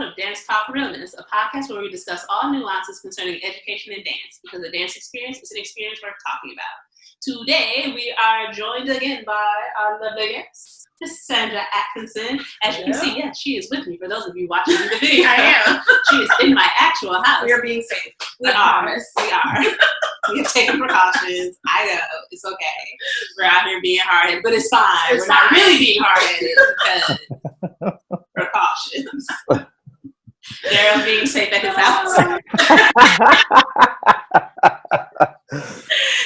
of Dance Talk Realness, a podcast where we discuss all nuances concerning education and dance, because the dance experience is an experience worth talking about. Today, we are joined again by our lovely guest, Miss Sandra Atkinson. As you can see, yes, she is with me. For those of you watching the video, I am. She is in my actual house. We are being safe. We promise. We are. We have taken precautions. I know. It's okay. We're out here being hard-headed, but it's fine. We're not really being hard-headed because precautions. Daryl's being safe at his house.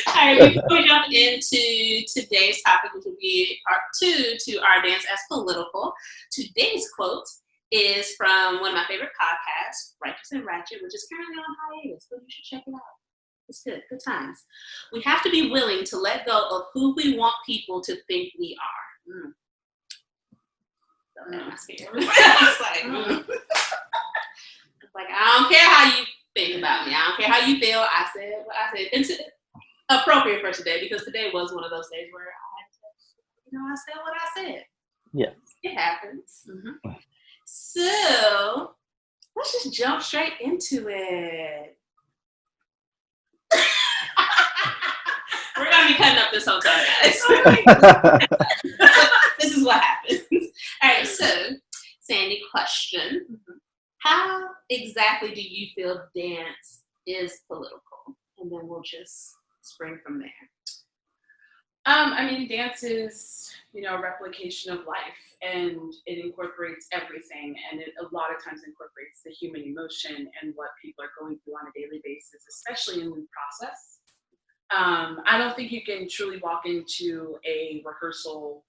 All right, before we jump into today's topic, which will be part 2 to our Dance as Political, today's quote is from one of my favorite podcasts, Righteous and Ratchet, which is currently on hiatus, so you should check it out. It's good times. We have to be willing to let go of who we want people to think we are. I'm scared. It's like, I don't care how you think about me. I don't care how you feel. I said what I said. It's appropriate for today because today was one of those days where I said what I said. Yeah. It happens. Mm-hmm. So let's just jump straight into it. We're going to be cutting up this whole time, guys. This is what happens. All right, so Sandy, question. How exactly do you feel dance is political? And then we'll just spring from there. I mean, dance is, a replication of life, and it incorporates everything, and it a lot of times incorporates the human emotion and what people are going through on a daily basis, especially in the process. I don't think you can truly walk into a rehearsal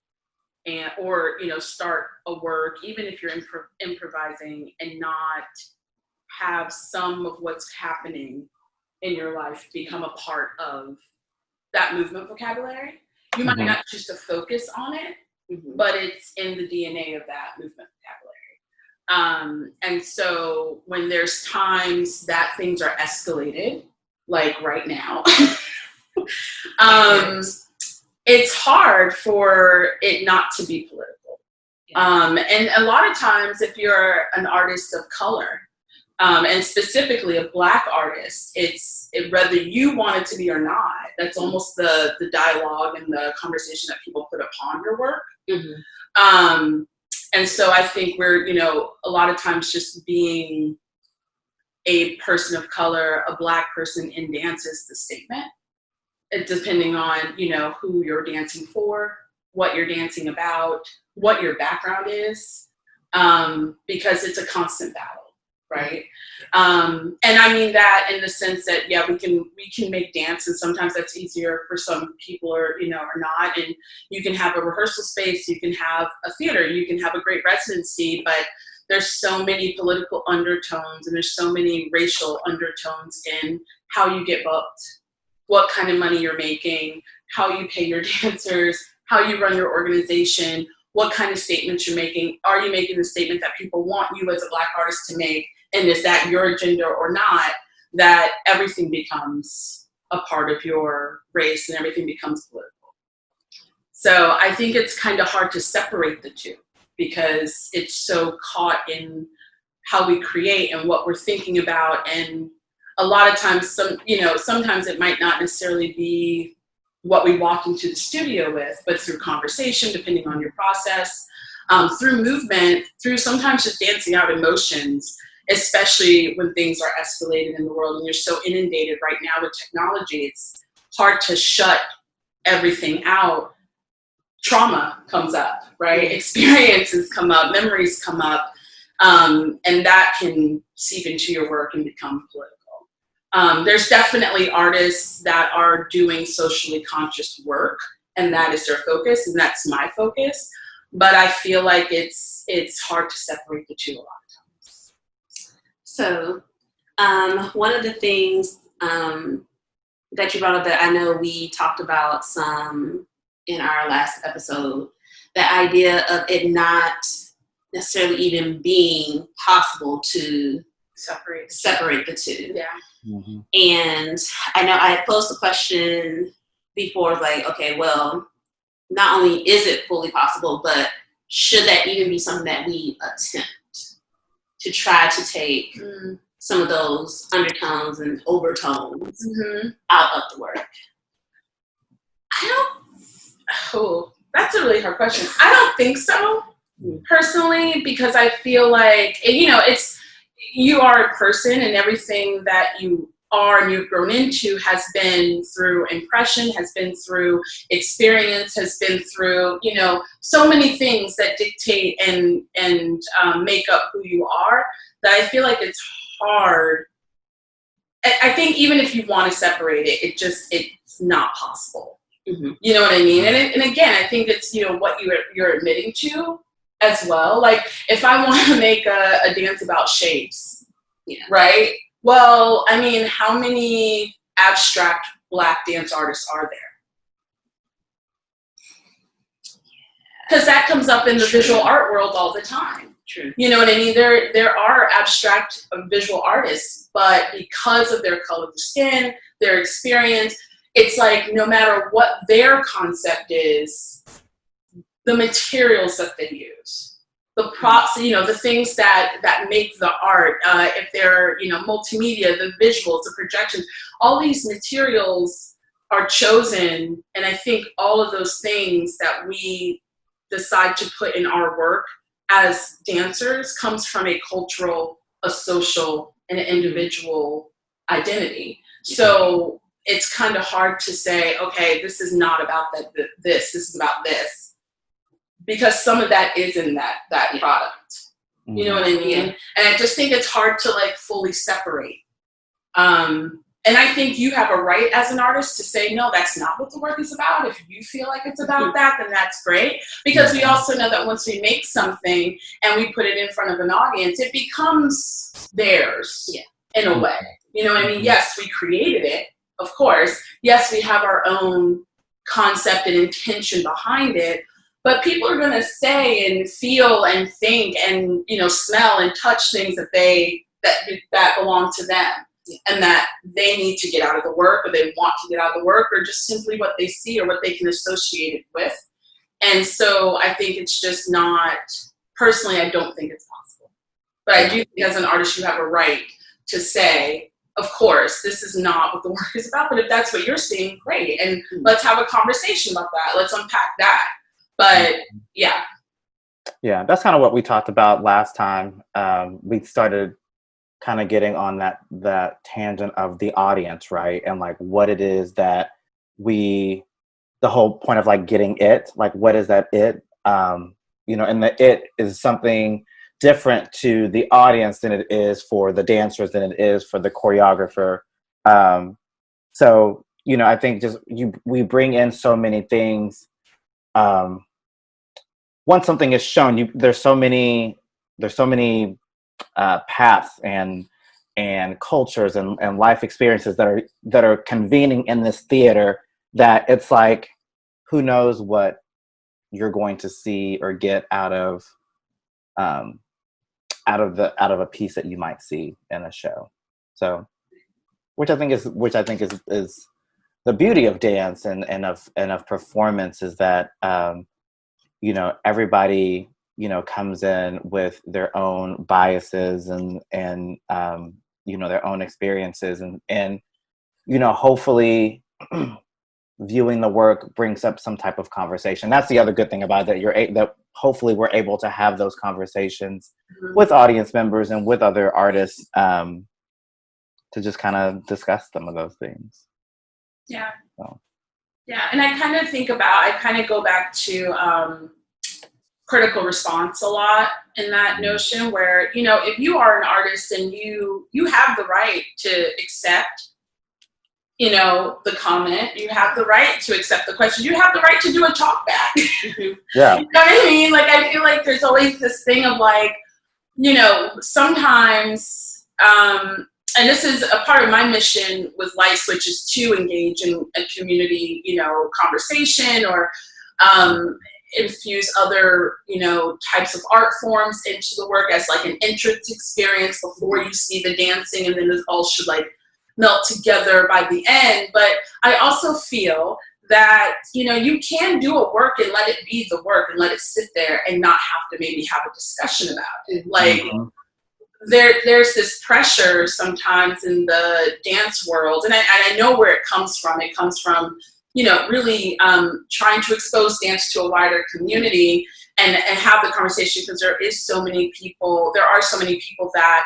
or start a work, even if you're improvising, and not have some of what's happening in your life become a part of that movement vocabulary. You might not choose to focus on it, but it's in the DNA of that movement vocabulary. And so when there's times that things are escalated, like right now, it's hard for it not to be political. And a lot of times if you're an artist of color, and specifically a Black artist, whether you want it to be or not, that's almost the dialogue and the conversation that people put upon your work. And so I think we're, a lot of times just being a person of color, a Black person in dance is the statement. Depending on, who you're dancing for, what you're dancing about, what your background is, because it's a constant battle, right? And I mean that in the sense that, we can make dance, and sometimes that's easier for some people or not. And you can have a rehearsal space, you can have a theater, you can have a great residency, but there's so many political undertones and there's so many racial undertones in how you get booked, what kind of money you're making, how you pay your dancers, how you run your organization, what kind of statements you're making. Are you making the statement that people want you as a Black artist to make? And is that your agenda or not? That everything becomes a part of your race and everything becomes political. So I think it's kind of hard to separate the two because it's so caught in how we create and what we're thinking about. And a lot of times, sometimes it might not necessarily be what we walk into the studio with, but through conversation, depending on your process, through movement, through sometimes just dancing out emotions, especially when things are escalated in the world and you're so inundated right now with technology, it's hard to shut everything out. Trauma comes up, right? Experiences come up, memories come up, and that can seep into your work and become political. There's definitely artists that are doing socially conscious work, and that is their focus, and that's my focus. But I feel like it's hard to separate the two a lot of times. So, one of the things that you brought up that I know we talked about some in our last episode, the idea of it not necessarily even being possible to separate the two. Yeah. Mm-hmm. And I know I had posed a question before, like, okay, well, not only is it fully possible, but should that even be something that we attempt to try to take some of those undertones and overtones out of the work? That's a really hard question. I don't think so, personally, because I feel like, it's, you are a person, and everything that you are and you've grown into has been through impression, has been through experience, has been through, so many things that dictate and make up who you are, that I feel like it's hard. I think even if you want to separate it, it's not possible. You know what I mean? And again, I think it's, what you're admitting to as well. Like, if I want to make a dance about shapes, right? Well, I mean, how many abstract Black dance artists are there? Because that comes up in the visual art world all the time. True. You know what I mean? There are abstract visual artists, but because of their color of the skin, their experience, it's like no matter what their concept is, the materials that they use, the props, the things that make the art, if they're, multimedia, the visuals, the projections, all these materials are chosen. And I think all of those things that we decide to put in our work as dancers comes from a cultural, a social, and an individual identity. So it's kind of hard to say, okay, this is not about this is about this. Because some of that is in that product. You know what I mean? And I just think it's hard to like fully separate. And I think you have a right as an artist to say, no, that's not what the work is about. If you feel like it's about that, then that's great. Because we also know that once we make something and we put it in front of an audience, it becomes theirs in a way. You know what I mean? Yes, we created it, of course. Yes, we have our own concept and intention behind it. But people are going to say and feel and think and, smell and touch things that belong to them. And that they need to get out of the work, or they want to get out of the work, or just simply what they see or what they can associate it with. And so I think it's just not, personally, I don't think it's possible. But I do think as an artist, you have a right to say, of course, this is not what the work is about, but if that's what you're seeing, great. And let's have a conversation about that. Let's unpack that. But yeah. Yeah, that's kind of what we talked about last time. We started kind of getting on that tangent of the audience, right? And like what it is that the whole point of like getting it, like what is that it? And the it is something different to the audience than it is for the dancers, than it is for the choreographer. So, I think we bring in so many things. Once something is shown, there's so many paths and cultures and life experiences that are convening in this theater, that it's like, who knows what you're going to see or get out of a piece that you might see in a show. So, which I think is the beauty of dance and of performance, is that everybody comes in with their own biases and their own experiences, and hopefully viewing the work brings up some type of conversation. That's the other good thing about it, that hopefully we're able to have those conversations with audience members and with other artists, to just kind of discuss some of those things. Yeah. So. Yeah, and I kind of go back to critical response a lot in that notion, where, if you are an artist and you have the right to accept, the comment, you have the right to accept the question, you have the right to do a talk back. Yeah. You know what I mean? Like, I feel like there's always this thing of like, sometimes, and this is a part of my mission with Light Switch, is to engage in a community, conversation, or infuse other, types of art forms into the work as like an entrance experience before you see the dancing, and then it all should like melt together by the end. But I also feel that, you can do a work and let it be the work and let it sit there and not have to maybe have a discussion about it. Like, there's this pressure sometimes in the dance world, and I know where it comes from. It comes from, really trying to expose dance to a wider community and have the conversation, because there are so many people that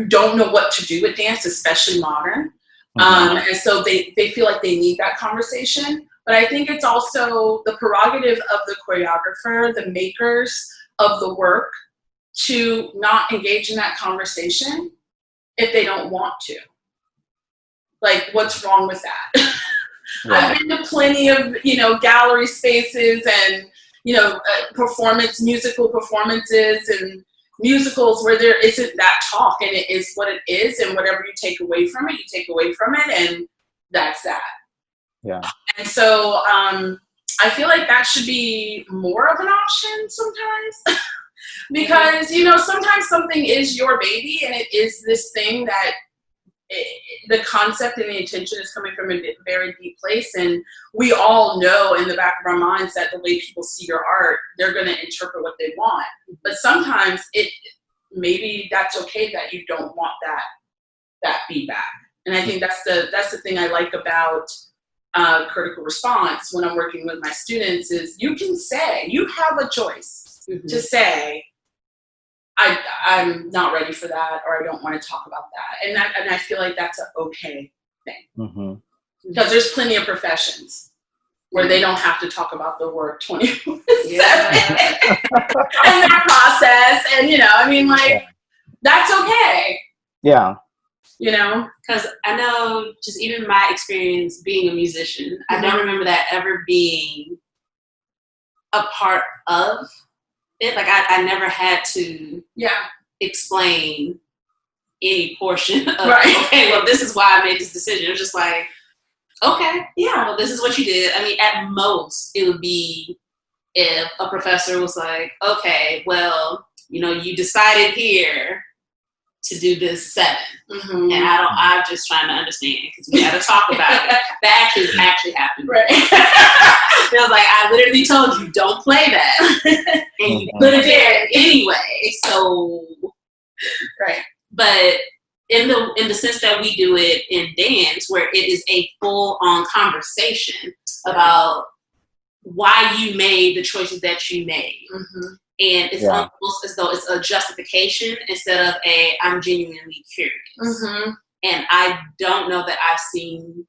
don't know what to do with dance, especially modern. And so they feel like they need that conversation. But I think it's also the prerogative of the choreographer, the makers of the work, to not engage in that conversation if they don't want to. Like, what's wrong with that? Yeah. I've been to plenty of, gallery spaces and, musical performances and musicals where there isn't that talk, and it is what it is, and whatever you take away from it, you take away from it, and that's that. Yeah. And so I feel like that should be more of an option sometimes. Because, sometimes something is your baby, and it is this thing that the concept and the intention is coming from a very deep place. And we all know in the back of our minds that the way people see your art, they're going to interpret what they want. But sometimes maybe that's okay that you don't want that feedback. And I think that's the thing I like about critical response when I'm working with my students is you have a choice to say, I'm not ready for that, or I don't want to talk about that. And I feel like that's an okay thing. Because there's plenty of professions where they don't have to talk about the work 24/7 and that process. And, that's okay. Yeah. Because I know just even my experience being a musician, I don't remember that ever being a part of it. Like I never had to explain any portion of okay, well, this is why I made this decision. It was just like, okay, well, this is what you did. I mean, at most it would be if a professor was like, okay, well, you decided here to do this 7. And I'm just trying to understand, because we had to talk about it. That actually happened. Right. It was like, I literally told you, don't play that. And you put it there anyway. So, right. But in the sense that we do it in dance, where it is a full-on conversation about why you made the choices that you made. And it's almost as though it's a justification instead of I'm genuinely curious. And I don't know that I've seen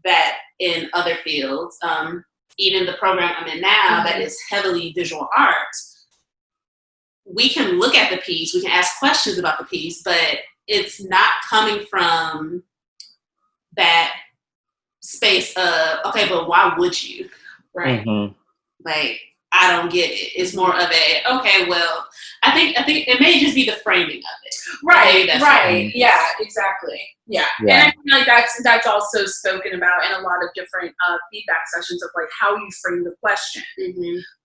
that in other fields. Even the program I'm in now that is heavily visual arts, we can look at the piece, we can ask questions about the piece, but it's not coming from that space of, okay, but why would you? Right? Like, I don't get it. It's more of okay, well, I think it may just be the framing of it. Right. Yeah, exactly. Yeah. And I feel like that's also spoken about in a lot of different feedback sessions of like how you frame the question,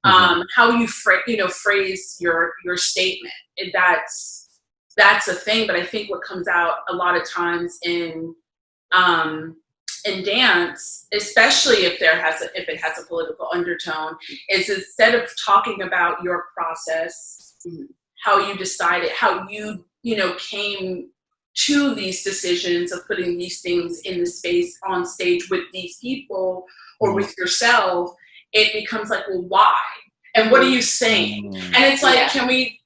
how you phrase your statement. And that's a thing. But I think what comes out a lot of times in dance, especially if it has a political undertone, is instead of talking about your process, how you decided, how you came to these decisions of putting these things in the space on stage with these people or with yourself, it becomes like, well, why? And what are you saying? And it's like, can we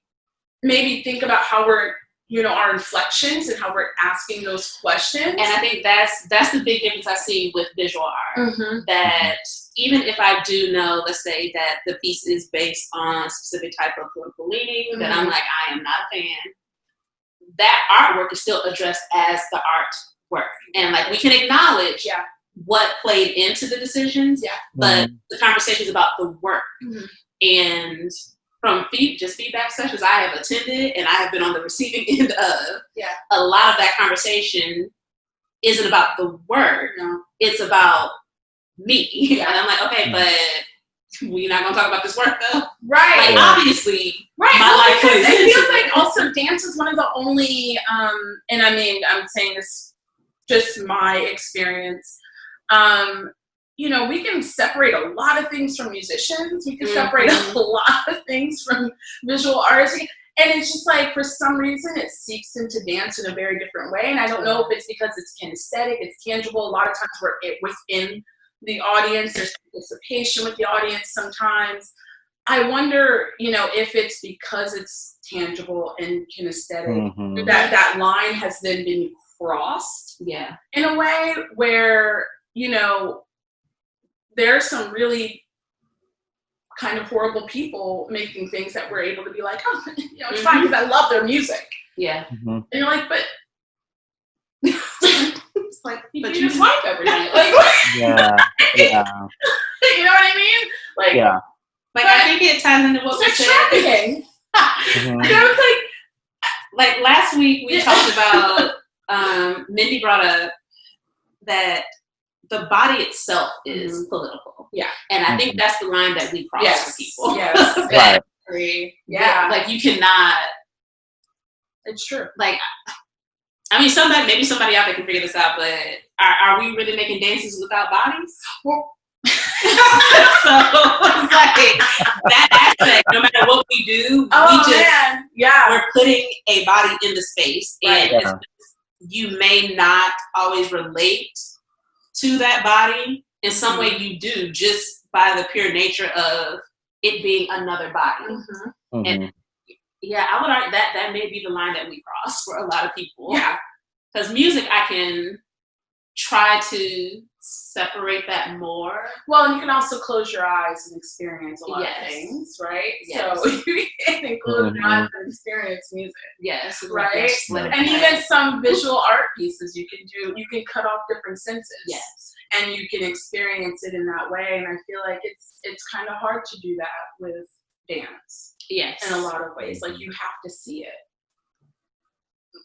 maybe think about how we're our inflections and how we're asking those questions. And I think that's the big difference I see with visual art. That even if I do know, let's say that the piece is based on a specific type of political leaning, that I'm like, I am not a fan, that artwork is still addressed as the artwork. And like, we can acknowledge what played into the decisions, but the conversation is about the work. And from feedback sessions I have attended and I have been on the receiving end of, a lot of that conversation isn't about the work. It's about me. And I'm like, okay, but we're not going to talk about this work though. Right. Like, obviously, my life is it feels like also dance is one of the only, and I mean, I'm saying this just my experience, we can separate a lot of things from musicians. We can separate a lot of things from visual artists. And it's just like, for some reason, it seeks into dance in a very different way. And I don't know if it's because it's kinesthetic, it's tangible. A lot of times we're within the audience, there's participation with the audience sometimes. I wonder, if it's because it's tangible and kinesthetic, that line has then been crossed. Yeah. In a way where, there are some really kind of horrible people making things that we're able to be like, oh, it's fine because I love their music. Yeah. And you're like, but it's like, but you swipe every night. Like, yeah. You know what I mean? Like, yeah. Like, I think it ties into what we said. Trafficking. I was like last week we talked about, Mindy brought up that the body itself is political. Yeah. And I think that's the line that we cross for people. Yes. Right. Yeah. Like, you cannot. It's true. Like, I mean, maybe somebody out there can figure this out, but are we really making dances without bodies? Well, so it's like that aspect, no matter what we do, we're putting a body in the space. And you may not always relate to that body. In some way you do, just by the pure nature of it being another body. And I would argue that may be the line that we cross for a lot of people. Yeah. Because music, I can try to separate that more. Well, and you can also close your eyes and experience a lot of things, right? Yes. So you can close your eyes and experience music. Yes. Right? And even some visual art pieces you can cut off different senses. Yes. And you can experience it in that way. And I feel like it's kind of hard to do that with dance. Yes. In a lot of ways. Like, you have to see it.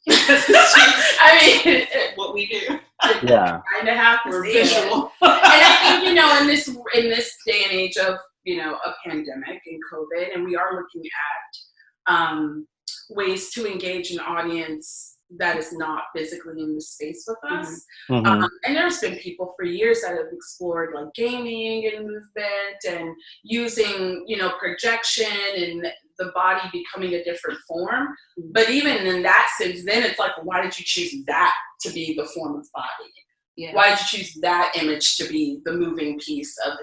I mean, what we do. Yeah. Kind of have to see visual. It. And I think, in this day and age of, a pandemic and COVID, and we are looking at ways to engage an audience that is not physically in the space with us. And there's been people for years that have explored like gaming and movement and using, projection and the body becoming a different form. But even in that sense, then it's like, why did you choose that to be the form of body? Yeah. Why did you choose that image to be the moving piece of,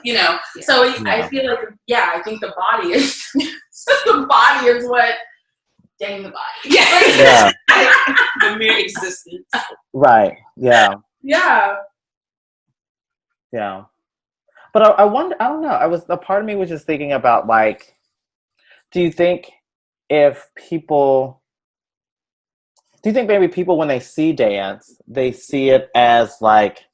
So I feel like, I think the body is, what, dang the body. Yeah. The mere existence. Right. Yeah. Yeah. Yeah. But I wonder, I don't know. A part of me was just thinking about, like, do you think maybe people, when they see dance, they see it as like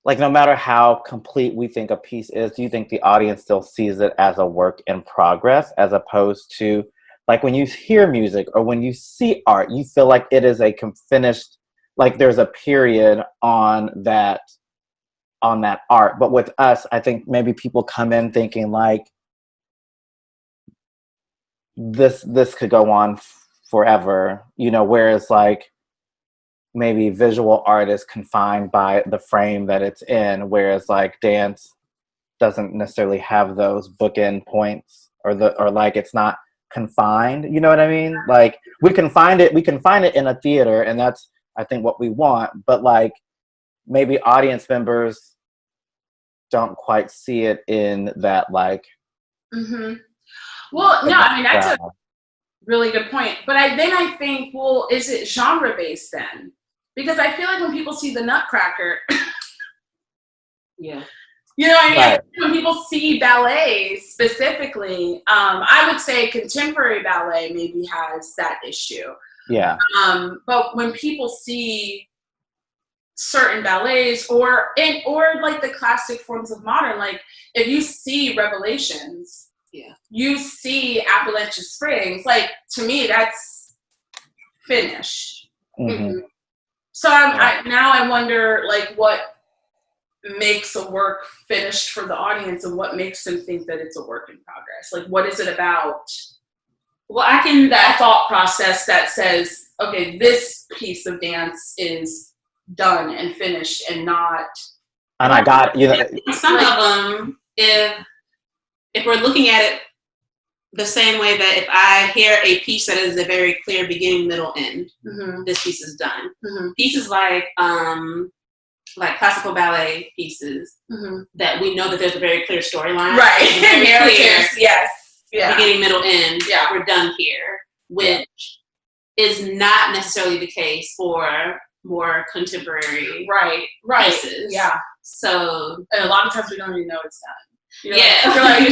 no matter how complete we think a piece is, do you think the audience still sees it as a work in progress, as opposed to, like, when you hear music or when you see art, you feel like it is a finished, like there's a period on that art. But with us, I think maybe people come in thinking like, this could go on forever, whereas like maybe visual art is confined by the frame that it's in, whereas like dance doesn't necessarily have those bookend points or like it's not confined, you know what I mean? Like we can find it in a theater, and that's I think what we want, but like maybe audience members don't quite see it in that like Well, no, I mean, that's a really good point. But I think, well, is it genre based then? Because I feel like when people see the Nutcracker, yeah. You know what I mean? Right. When people see ballet specifically, I would say contemporary ballet maybe has that issue. Yeah. But when people see certain ballets or like the classic forms of modern, like if you see Revelations, you see Appalachian Springs, like to me that's finished. So I wonder like what makes a work finished for the audience and what makes them think that it's a work in progress. Like what is it about that thought process that says, okay, this piece of dance is done and finished and not. And I got some of them, if we're looking at it the same way that if I hear a piece that is a very clear beginning, middle, end, this piece is done. Pieces like classical ballet pieces that we know that there's a very clear storyline. Right. Clear, yes. Yeah. Beginning, middle, end. Yeah. We're done here, which is not necessarily the case for more contemporary pieces. Yeah. So, and a lot of times we don't even know it's done. You know, and then you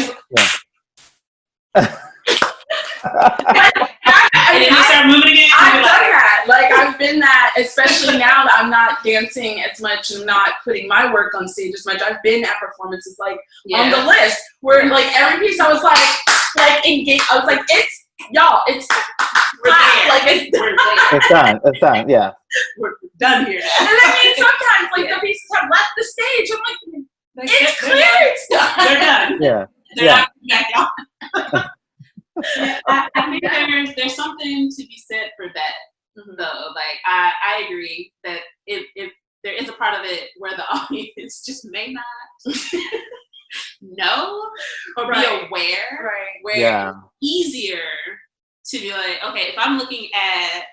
start moving again. I've done that. Like, I've been that, especially now that I'm not dancing as much and not putting my work on stage as much. I've been at performances like on the list where like every piece I was like engaged. I was like, it's y'all, it's it's done. It's done. Yeah. We're done here. And I mean, sometimes like the pieces have left the stage. I'm like, it's clear, it's done. They're done. Yeah. They're not back out. I think there's something to be said for that, though. Like, I agree that if there is a part of it where the audience just may not know or be aware, where it's easier to be like, okay, if I'm looking at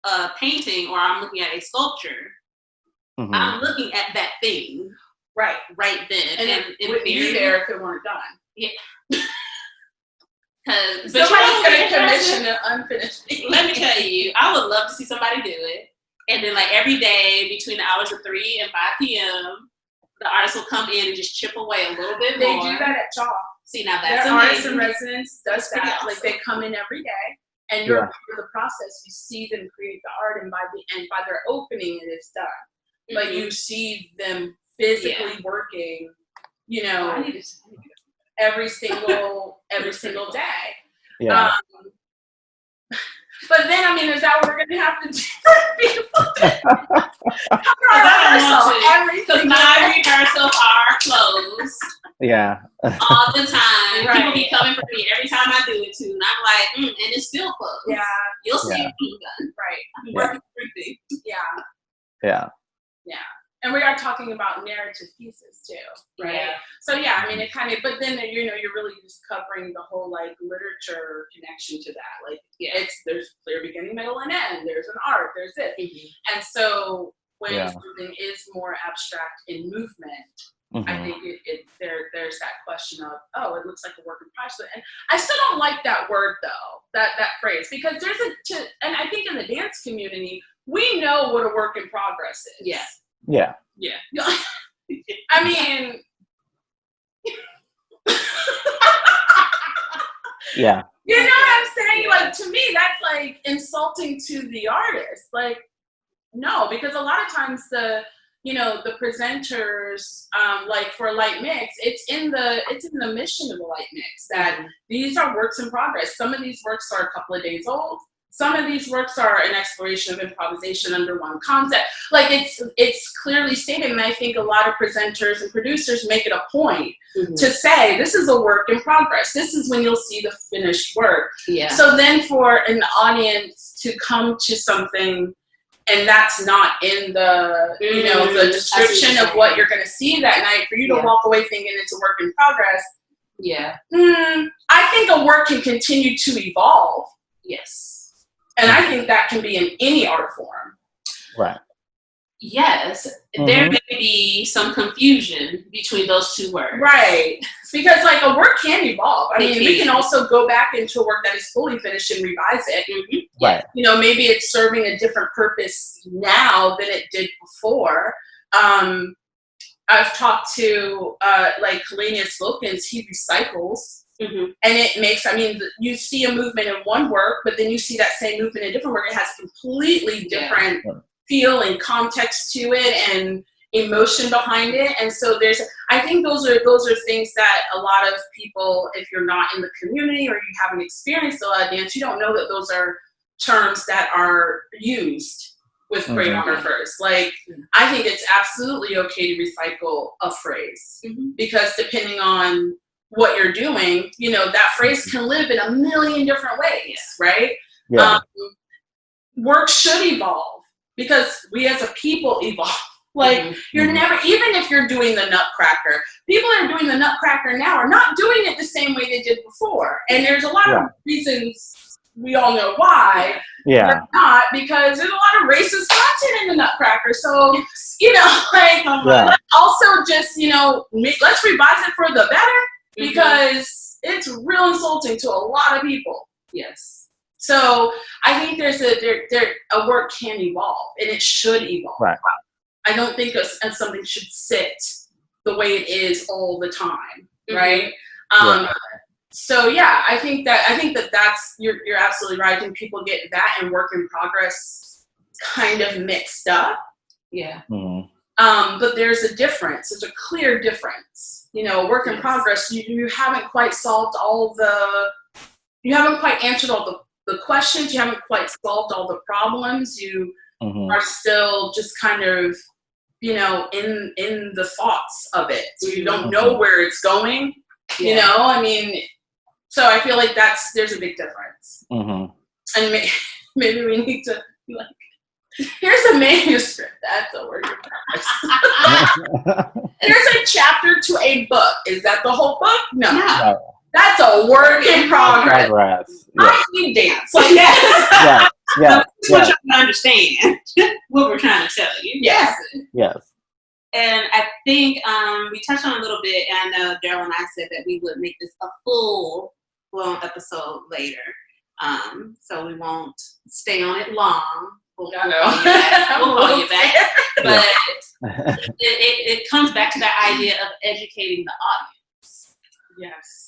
a painting or I'm looking at a sculpture, I'm looking at that thing right then, and it wouldn't be there if it weren't done. Yeah. Somebody's going to commission an unfinished piece. Let me tell you, I would love to see somebody do it. And then, like, every day between the hours of 3 and 5 p.m., the artist will come in and just chip away a little bit more. They do that at Chalk. See, now that's Their amazing. artists in residence does that. Awesome. Like, they come in every day, and you're part of the process. You see them create the art, and by the end, by their opening, it is done. Like, you see them physically working, you know, every single day. Yeah. But then, I mean, is that what we're going to have to do for people? Because my rehearsals are closed. Yeah. All the time. People be coming for me every time I do it too. And I'm like, and it's still closed. Yeah. You'll see it being done. Right. I'm working through things. Yeah. And we are talking about narrative pieces too, right? Yeah. So yeah, I mean, it kind of, but then you know, you're really just covering the whole like literature connection to that. Like, there's clear beginning, middle, and end. There's an art. There's this, and so when something is more abstract in movement, I think there's that question of, oh, it looks like a work in progress. And I still don't like that word though, that phrase, because and I think in the dance community, we know what a work in progress is. Yeah. I mean, yeah. You know what I'm saying? Like, to me, that's like insulting to the artist. Like, no, because a lot of times the presenters, like for a light mix, it's in the mission of a light mix that these are works in progress. Some of these works are a couple of days old. Some of these works are an exploration of improvisation under one concept. Like, it's clearly stated, and I think a lot of presenters and producers make it a point to say, this is a work in progress. This is when you'll see the finished work. Yeah. So then for an audience to come to something and that's not in the, the description of what you're going to see that night, for you to walk away thinking it's a work in progress. Yeah. I think a work can continue to evolve. Yes. And I think that can be in any art form. Right. Yes. There may be some confusion between those two words. Right. Because like a work can evolve. I mean, we can also go back into a work that is fully finished and revise it. Right. You know, maybe it's serving a different purpose now than it did before. I've talked to like Kalenius Wilkins, he recycles. And it makes, I mean, you see a movement in one work, but then you see that same movement in a different work. It has completely different feel and context to it and emotion behind it. And so I think those are things that a lot of people, if you're not in the community or you haven't experienced a lot of dance, you don't know that those are terms that are used with choreographers. Like, I think it's absolutely okay to recycle a phrase because depending on what you're doing, you know, that phrase can live in a million different ways, right? Yeah. Work should evolve because we as a people evolve. Like, you're never, even if you're doing the Nutcracker, people that are doing the Nutcracker now are not doing it the same way they did before. And there's a lot of reasons, we all know why. They're not, because there's a lot of racist content in the Nutcracker. So, you know, like, let's also just, you know, let's revise it for the better, because it's real insulting to a lot of people. Yes. So I think there's a work can evolve, and it should evolve. Right. I don't think something should sit the way it is all the time, right? So yeah, I think that's you're absolutely right. I think people get that and work in progress kind of mixed up. Yeah. But there's a difference. There's a clear difference. You know, work in progress. You haven't quite solved you haven't quite answered all the questions. You haven't quite solved all the problems. You are still just kind of, you know, in the thoughts of it. So you don't know where it's going. You know, I mean, so I feel like there's a big difference. And maybe we need to be like, here's a manuscript. That's a work in progress. Here's a chapter to a book. Is that the whole book? No. That's a work in progress. I need dance. Like, yes. That's what you're trying to understand. What we're trying to tell you. Yes. And I think we touched on a little bit, and I know Daryl and I said that we would make this a full-blown episode later. So we won't stay on it long. We'll call you back. But it comes back to that idea of educating the audience. Yes.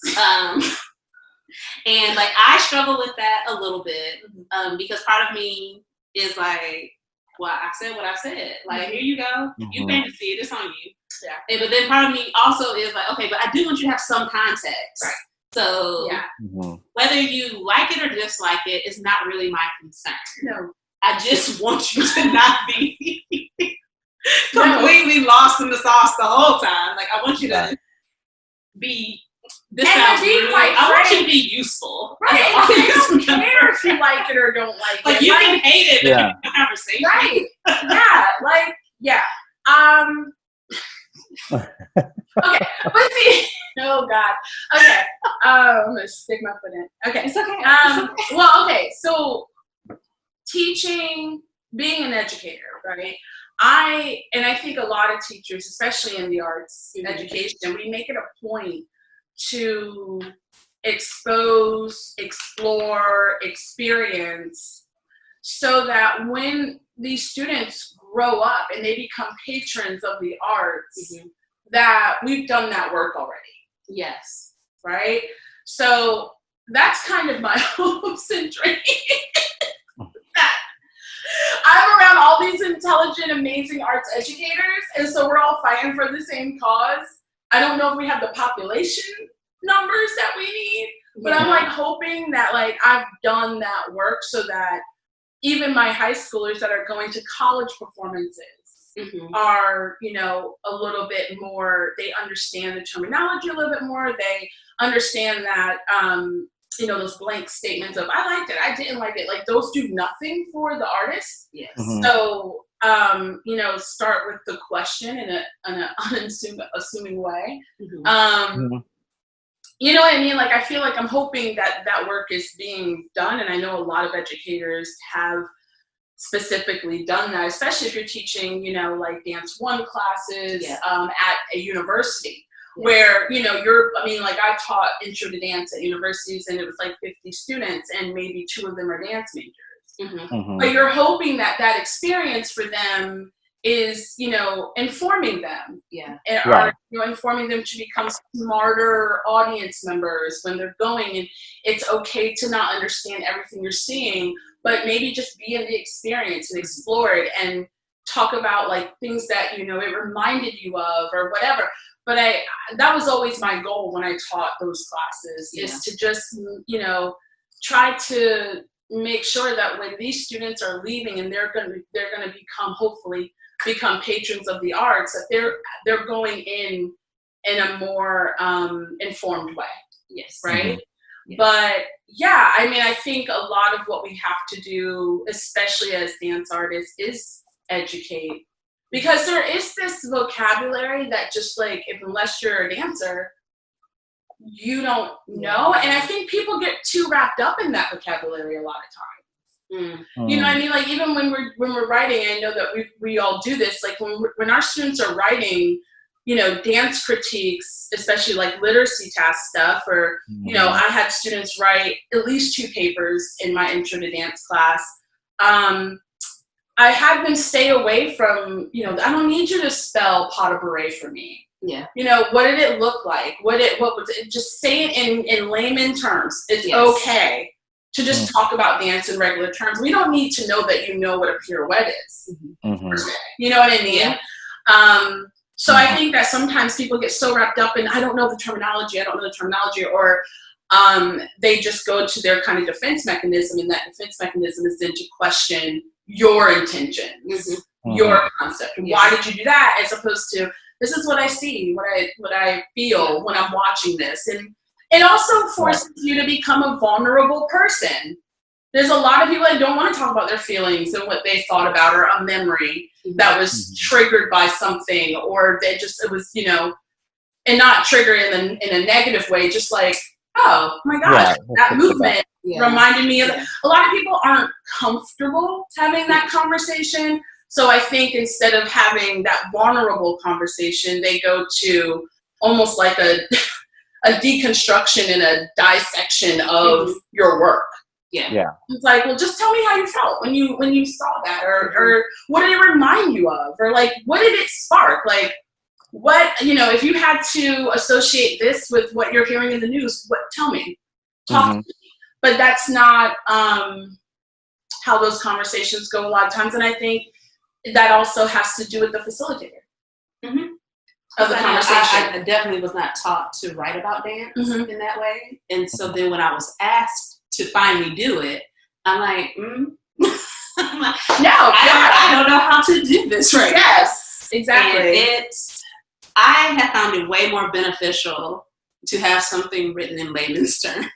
And like I struggle with that a little bit because part of me is like, well, I said what I said. Like, here you go. You came to see it. It's on you. Yeah. But then part of me also is like, okay, but I do want you to have some context. Right. So whether you like it or dislike it is not really my concern. No. I just want you to not be completely lost in the sauce the whole time. Like, I want you to be. I want you to be useful. Right. I don't care if you like it or don't like it. Like, you can hate it, but you can have a conversation. Right. Okay. But see, oh God. Okay. I'm gonna stick my foot in. Okay. It's okay. Well, okay. So teaching, being an educator, right? I think a lot of teachers, especially in the arts education, we make it a point to expose, explore, experience, so that when these students grow up and they become patrons of the arts, that we've done that work already. Yes. Right? So that's kind of my hopes and dreams. I'm around all these intelligent, amazing arts educators, and so we're all fighting for the same cause. I don't know if we have the population numbers that we need, but I'm like hoping that like I've done that work so that even my high schoolers that are going to college performances are, you know, a little bit more, they understand the terminology a little bit more. They understand that, you know, those blank statements of I liked it, I didn't like it, like those do nothing for the artist. Yes. So, you know, start with the question in an unassuming way. You know what I mean? Like, I feel like I'm hoping that work is being done, and I know a lot of educators have specifically done that, especially if you're teaching, you know, like Dance 1 classes at a university. Where, you know, like I taught intro to dance at universities, and it was like 50 students and maybe 2 of them are dance majors. But you're hoping that experience for them is, you know, informing them. Or, you know, informing them to become smarter audience members when they're going. And it's okay to not understand everything you're seeing, but maybe just be in the experience and explore it and talk about like things that, you know, it reminded you of or whatever. But that was always my goal when I taught those classes, is to just, you know, try to make sure that when these students are leaving and they're gonna hopefully become patrons of the arts, that they're going in a more informed way. Yes. Right. But yeah, I mean, I think a lot of what we have to do, especially as dance artists, is educate Because there is this vocabulary that just like, unless you're a dancer, you don't know. And I think people get too wrapped up in that vocabulary a lot of times. You know what I mean? Like even when we're writing, I know that we all do this. Like when our students are writing, you know, dance critiques, especially like literacy task stuff, or you know, I had students write at least 2 papers in my intro to dance class. I had them stay away from, you know, I don't need you to spell pas de bourrée for me. Yeah. You know, what did it look like? What was it? Just say it in layman terms. It's okay to just talk about dance in regular terms. We don't need to know that you know what a pirouette is. You know what I mean? Yeah. So I think that sometimes people get so wrapped up in, I don't know the terminology, or they just go to their kind of defense mechanism, and that defense mechanism is then to question your intentions, your concept. Why did you do that? As opposed to, this is what I see, what I feel when I'm watching this. And it also forces you to become a vulnerable person. There's a lot of people that don't want to talk about their feelings and what they thought about, or a memory that was triggered by something, or it was, you know, and not triggered in a negative way, just like, oh my gosh, that movement reminded me of a lot of people aren't comfortable having that conversation. So I think instead of having that vulnerable conversation, they go to almost like a deconstruction and a dissection of your work. Yeah. It's like, well, just tell me how you felt when you saw that, or what did it remind you of, or like, what did it spark? Like, what, you know, if you had to associate this with what you're hearing in the news, tell me, talk to me. But that's not how those conversations go a lot of times. And I think that also has to do with the facilitator of the conversation. I definitely was not taught to write about dance in that way. And so then when I was asked to finally do it, I'm like, I'm like, no, I don't know how to do this right now. Yes, exactly. And I have found it way more beneficial to have something written in layman's terms.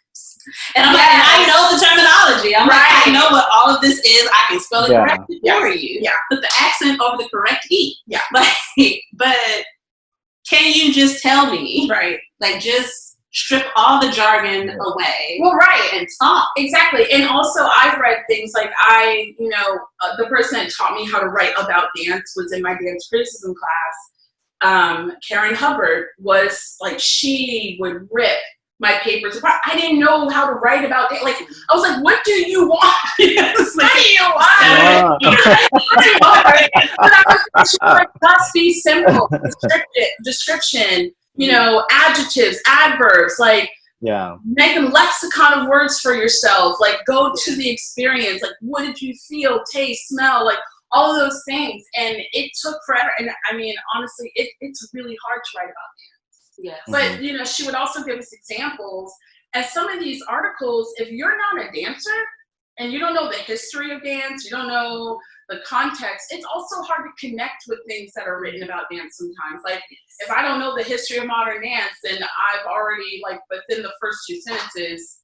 And I'm like, and I know the terminology. I'm like, I know what all of this is. I can spell it correctly for you. Yeah. Put the accent over the correct E. Yeah. But can you just tell me? Right. Like, just strip all the jargon away. Well, right. And talk. Exactly. And also I've read things like the person that taught me how to write about dance was in my dance criticism class. Karen Hubbard was like, she would rip my papers apart. I didn't know how to write about it. Like, I was like, what do you want? What do you want? But I was like, must be simple. Description, you know, adjectives, adverbs, like, make a lexicon of words for yourself. Like, go to the experience. Like, what did you feel, taste, smell? Like, all of those things. And it took forever. And I mean, honestly, it's really hard to write about dance. Yes. But, you know, she would also give us examples. And some of these articles, if you're not a dancer and you don't know the history of dance, you don't know the context, it's also hard to connect with things that are written about dance sometimes. Like, if I don't know the history of modern dance, then I've already, like, within the first 2 sentences,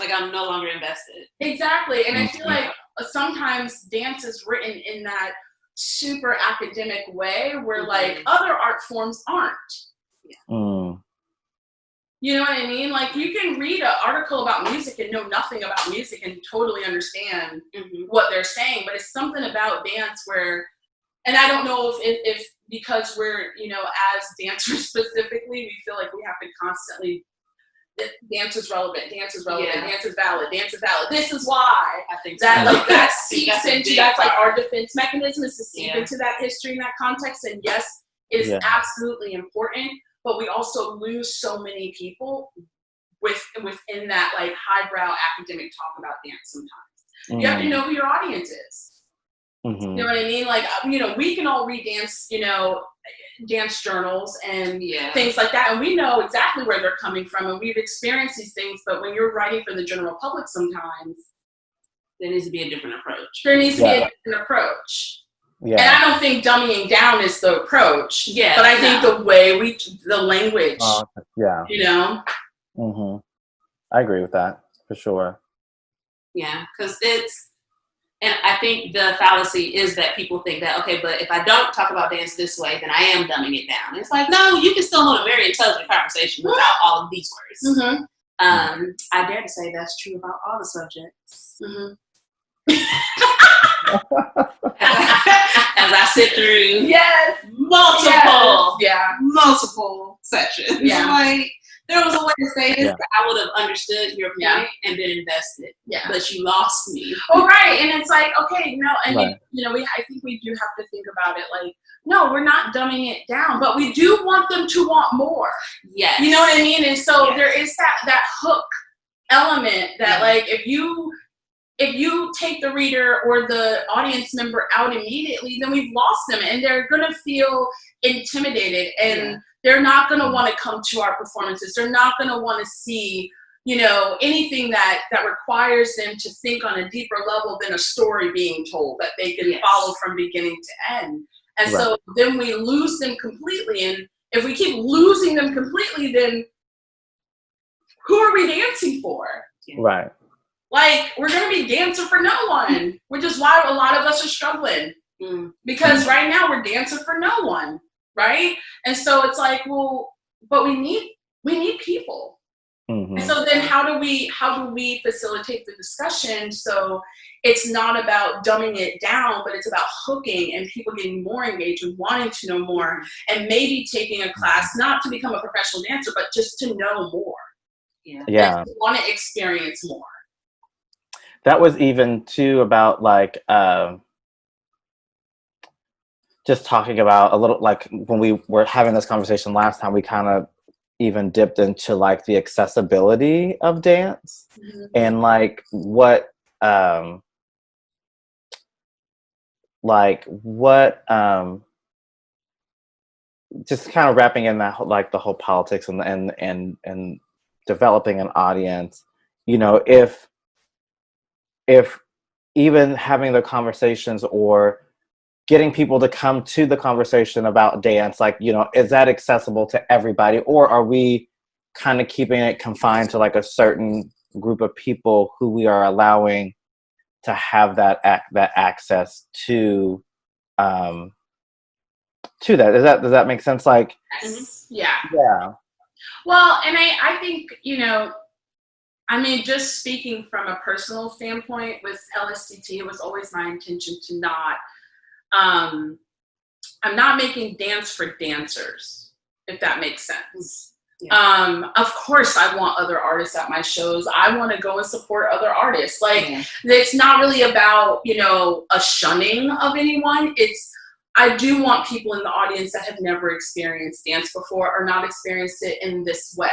like, I'm no longer invested. Exactly. And I feel like sometimes dance is written in that super academic way where like other art forms aren't. You know what I mean? Like, you can read an article about music and know nothing about music and totally understand what they're saying, but it's something about dance where, and I don't know if because we're, you know, as dancers specifically, we feel like we have to constantly, dance is relevant, dance is valid, dance is valid. This is why. I think that so. like that seeps into, that's like our defense mechanism, is to seep into that history and that context. And yes, it is absolutely important, but we also lose so many people within that like highbrow academic talk about dance sometimes. You have to know who your audience is. You know what I mean? Like, you know, we can all read dance, you know, dance journals and things like that, and we know exactly where they're coming from, and we've experienced these things. But when you're writing for the general public, sometimes there needs to be a different approach. There needs to be a different approach. And I don't think dumbing down is the approach. But I think the way the language. You know. I agree with that for sure. Yeah, because and I think the fallacy is that people think that, okay, but if I don't talk about dance this way, then I am dumbing it down. And it's like, no, you can still hold a very intelligent conversation without all of these words. Mm-hmm. I dare to say that's true about all the subjects. Mm-hmm. As I sit through multiple sessions. Yeah. Like, there was a way to say this, Yeah. but I would have understood your point and been invested. Yeah. But you lost me. Oh, right. And it's like, okay, no, and Right. I think we do have to think about it like, no, we're not dumbing it down, but we do want them to want more. Yes. You know what I mean? And so there is that hook element that like if you take the reader or the audience member out immediately, then we've lost them and they're gonna feel intimidated and they're not gonna want to come to our performances. They're not gonna want to see, anything that requires them to think on a deeper level than a story being told that they can follow from beginning to end. And so then we lose them completely. And if we keep losing them completely, then who are we dancing for? Right. Like, we're going to be dancing for no one, which is why a lot of us are struggling. Because right now we're dancing for no one, right? And so it's like, well, but we need people. Mm-hmm. And so then how do we facilitate the discussion so it's not about dumbing it down, but it's about hooking and people getting more engaged and wanting to know more and maybe taking a class, not to become a professional dancer, but just to know more. Yeah. And to want to experience more. That was even too about like just talking about a little, like when we were having this conversation last time, we kind of even dipped into like the accessibility of dance and like what just kind of wrapping in that like the whole politics and developing an audience, if even having the conversations or getting people to come to the conversation about dance, like, is that accessible to everybody, or are we kind of keeping it confined to like a certain group of people who we are allowing to have that access to that? Does that make sense? Like, yeah. Well, and I think, just speaking from a personal standpoint with LSTT, it was always my intention to not, I'm not making dance for dancers, if that makes sense. Of course I want other artists at my shows. I want to go and support other artists. Like, it's not really about, a shunning of anyone. I do want people in the audience that have never experienced dance before or not experienced it in this way.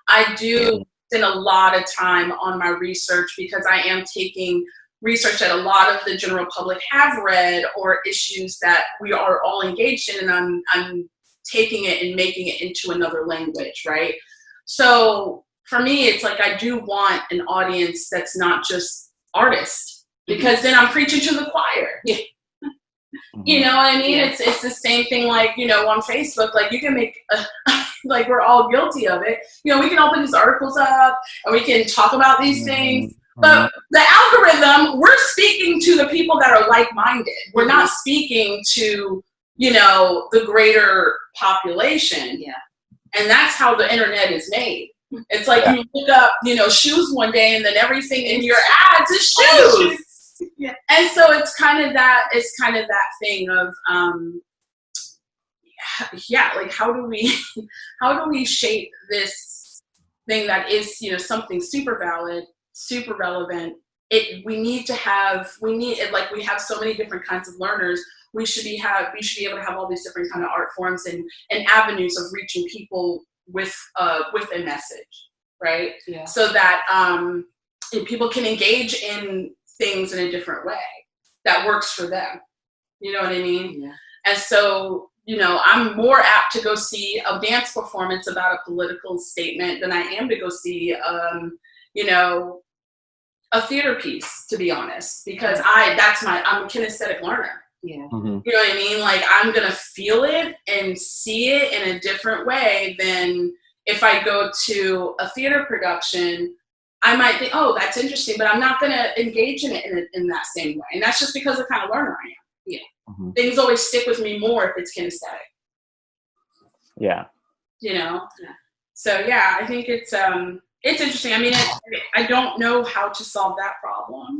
I do spend a lot of time on my research because I am taking research that a lot of the general public have read or issues that we are all engaged in, and I'm taking it and making it into another language, right? So for me, it's like I do want an audience that's not just artists, because then I'm preaching to the choir. You know what I mean? It's the same thing like, on Facebook, like you can make, like we're all guilty of it. We can open these articles up and we can talk about these things. But the algorithm, we're speaking to the people that are like-minded. We're not speaking to, the greater population. And that's how the internet is made. It's like you look up, shoes one day and then everything in your ads is shoes. And so it's kind of that thing of, like how do we shape this thing that is, something super valid, super relevant. We have so many different kinds of learners. We should be able to have all these different kind of art forms and avenues of reaching people with a message, right? So that people can engage in things in a different way that works for them. You know what I mean? And so, I'm more apt to go see a dance performance about a political statement than I am to go see a theater piece, to be honest, because I'm a kinesthetic learner. You know what I mean? Like, I'm going to feel it and see it in a different way than if I go to a theater production. I might think, oh, that's interesting, but I'm not going to engage in it in that same way. And that's just because of the kind of learner I am. Yeah. Mm-hmm. Things always stick with me more if it's kinesthetic. Yeah. You know? Yeah. So yeah, I think it's interesting. I mean, I don't know how to solve that problem.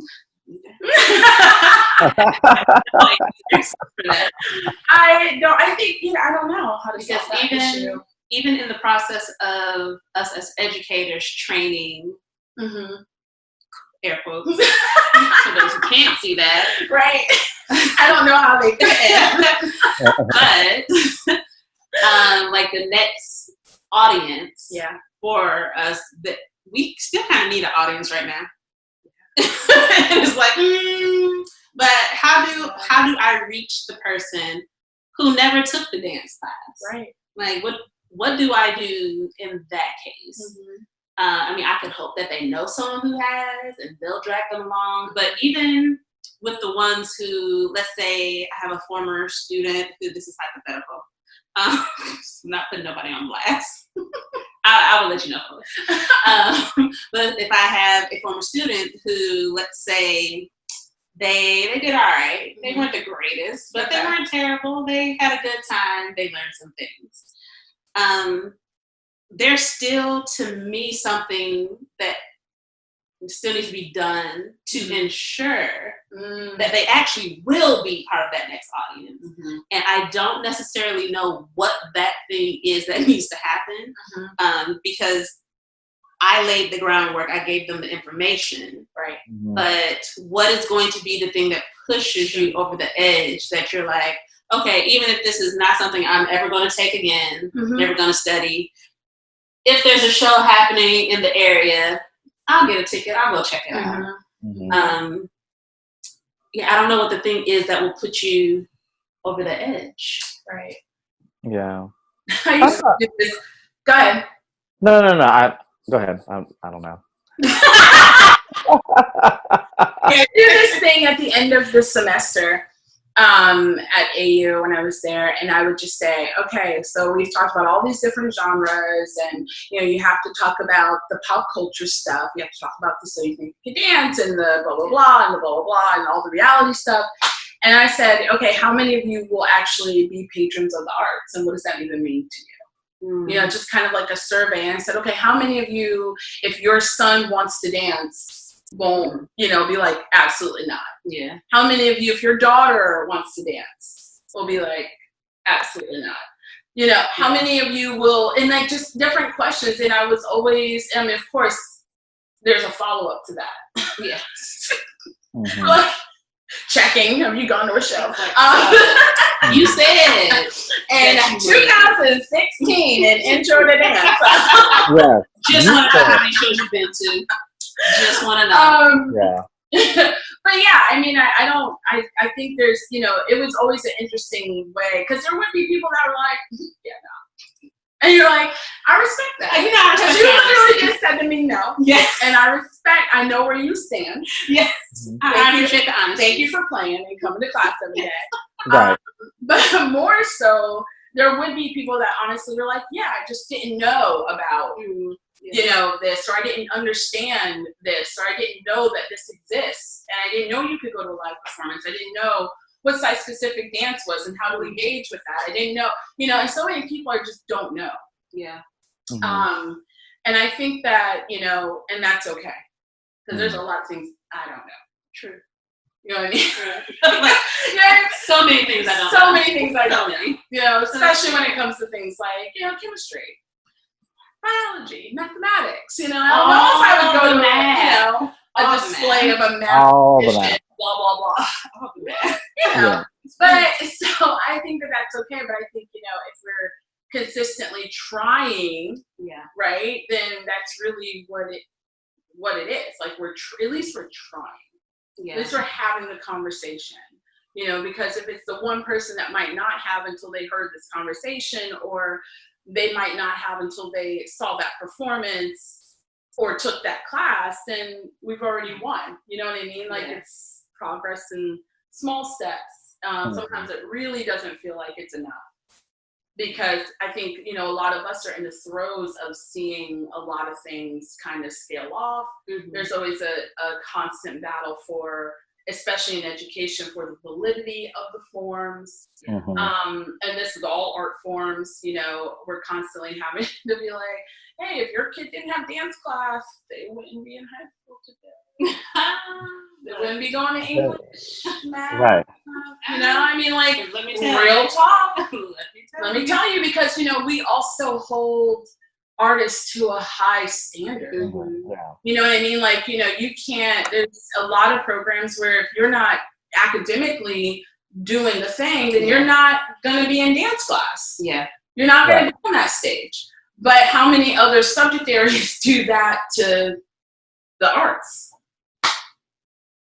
I think, I don't know how to solve that issue. Even in the process of us as educators training, air quotes, for those who can't see that. Right. I don't know how they can. But like the next audience for us, that we still kind of need an audience right now. It's like, but how do I reach the person who never took the dance class? Right. Like what do I do in that case? I mean, I could hope that they know someone who has and they'll drag them along. But even with the ones who, let's say I have a former student who, this is hypothetical, not putting nobody on blast. I will let you know. But if I have a former student who, let's say, they did all right. They weren't the greatest, but they weren't terrible. They had a good time. They learned some things. There's still, to me, something that still needs to be done to ensure that they actually will be part of that next audience. And I don't necessarily know what that thing is that needs to happen, because I laid the groundwork. I gave them the information, right? But what is going to be the thing that pushes you over the edge that you're like, okay, even if this is not something I'm ever going to take again, never going to study, if there's a show happening in the area, I'll get a ticket. I'll go check it out. Yeah, I don't know what the thing is that will put you over the edge. Right. Yeah. I used to do this. Go ahead. No. Go ahead. I don't know. I do this thing at the end of the semester at AU when I was there, and I would just say, okay, so we've talked about all these different genres, and you have to talk about the pop culture stuff. You have to talk about the So You Think You Can Dance and the blah blah blah and the blah blah blah and all the reality stuff. And I said, okay, how many of you will actually be patrons of the arts, and what does that even mean to you? Just kind of like a survey. And I said, okay, how many of you, if your son wants to dance, won't, be like, absolutely not. Yeah. How many of you, if your daughter wants to dance, will be like, absolutely not. How many of you will, and like just different questions. And I was always, I mean, of course, there's a follow-up to that. Yes. Like, checking, have you gone to a show? You said. And 2016, an intro to dance. Yeah. Just want to know how many shows you've been to. Just want to know. Yeah. But yeah, I mean, I think there's, it was always an interesting way, because there would be people that were like, yeah, no. And you're like, I respect that. Because you literally just said to me no. Yes. And I know where you stand. Yes. I appreciate the honesty. Thank you for playing and coming to class every day. Right. But more so, there would be people that honestly were like, yeah, I just didn't know about, this, or I didn't understand this, or I didn't know that this exists. And I didn't know you could go to a live performance. I didn't know what site-specific dance was and how to engage with that. I didn't know, and so many people just don't know. Yeah. And I think that, and that's okay. Because there's a lot of things I don't know. True. You know what I mean? So many things I don't know. So many things I don't know. Especially when it comes to things like, chemistry, biology, mathematics. I don't know if I would go to math. A display of a math mission, blah, blah, blah. All the math. Yeah. But so I think that's okay. But I think, if we're consistently trying, right, then that's really what it is. Like at least we're trying. Yeah. At least we're having the conversation. Because if it's the one person that might not have until they heard this conversation, or they might not have until they saw that performance or took that class, then we've already won. You know what I mean? Like it's progress in small steps. Sometimes it really doesn't feel like it's enough. because I think, you know, a lot of us are in the throes of seeing a lot of things kind of scale off. Mm-hmm. There's always a constant battle for, especially in education, for the validity of the forms. Mm-hmm. And this is all art forms, you know, we're constantly having to be like, hey, if your kid didn't have dance class, they wouldn't be in high school today. They wouldn't be going to English, math. Right. You know, I mean, like, Let me tell real you. talk. Let Let me tell you, because, you know, we also hold artists to a high standard. Mm-hmm. Yeah. You know what I mean? Like, you know, you can't, there's a lot of programs where if you're not academically doing the thing, then you're not going to be in dance class. Yeah. You're not going to be on that stage. But how many other subject areas do that to the arts?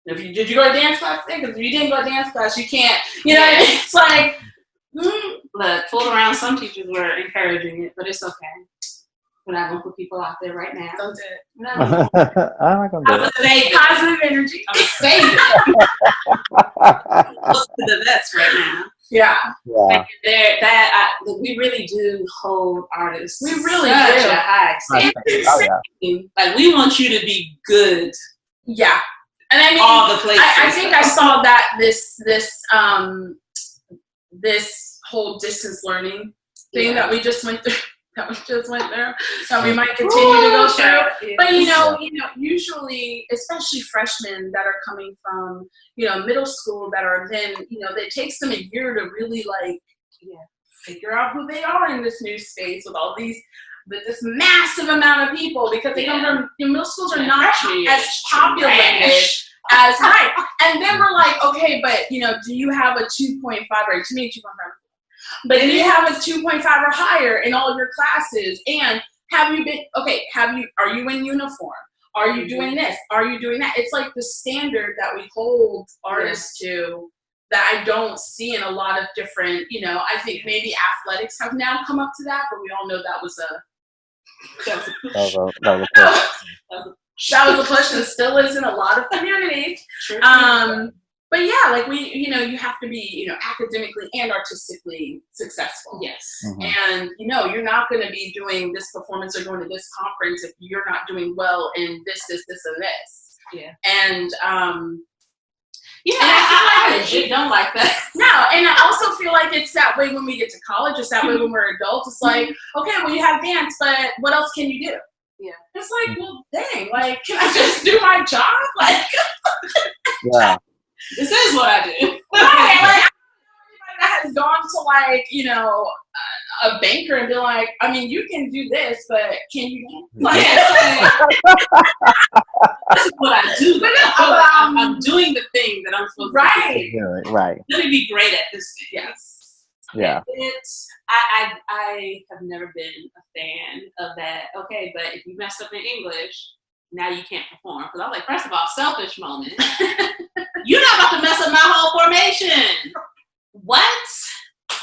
Did you go to dance class today? Because if you didn't go to dance class, you can't, you know what I mean? It's like, Look, fool around, some teachers were encouraging it, but it's okay. We're not going to put people out there right now. don't do it. No. I'm not gonna do I'm it. a savior. Positive energy. I'm a savior. Close to the vest right now. Yeah. Yeah. Like we really do hold artists. We really such do. a high standard. Oh, yeah. Like we want you to be good. Yeah. And I mean, All the places. I think I saw that this whole distance learning thing that we just went through, that we might continue to go through. But you know, usually, especially freshmen that are coming from, you know, middle school, that are then, you know, it takes them a year to really like figure out who they are in this new space with all these, with this massive amount of people, because they come from, you know, middle schools are not as populated as high. And then we're like, okay, but you know, do you have a 2.5 or to me 2.5? But do you have a 2.5 or higher in all of your classes? And are you in uniform? Are you doing this? Are you doing that? It's like the standard that we hold artists to that I don't see in a lot of different, you know, I think maybe athletics have now come up to that, but we all know that was a push and still is in a lot of communities. Sure. But yeah, like you have to be, you know, academically and artistically successful. Yes. Mm-hmm. And, you know, you're not going to be doing this performance or going to this conference if you're not doing well in this, and this. Yeah. And, I legit don't like that. No, and I also feel like it's that way when we get to college. It's that way when we're adults. It's like, okay, well, you have dance, but what else can you do? Yeah. It's like, well, dang, like, can I just do my job? Like, Yeah. This is what I do. right, like, everybody that has gone to, like, you know, a banker and be like, I mean, you can do this, but can you dance? Like, this is what I do. But I'm doing the thing that I'm supposed to do. Right. Let me be great at this thing. Yes. Yeah. I have never been a fan of that. Okay, but if you messed up in English, now you can't perform. Because I was like, first of all, selfish moment. You're not about to mess up my whole formation. What?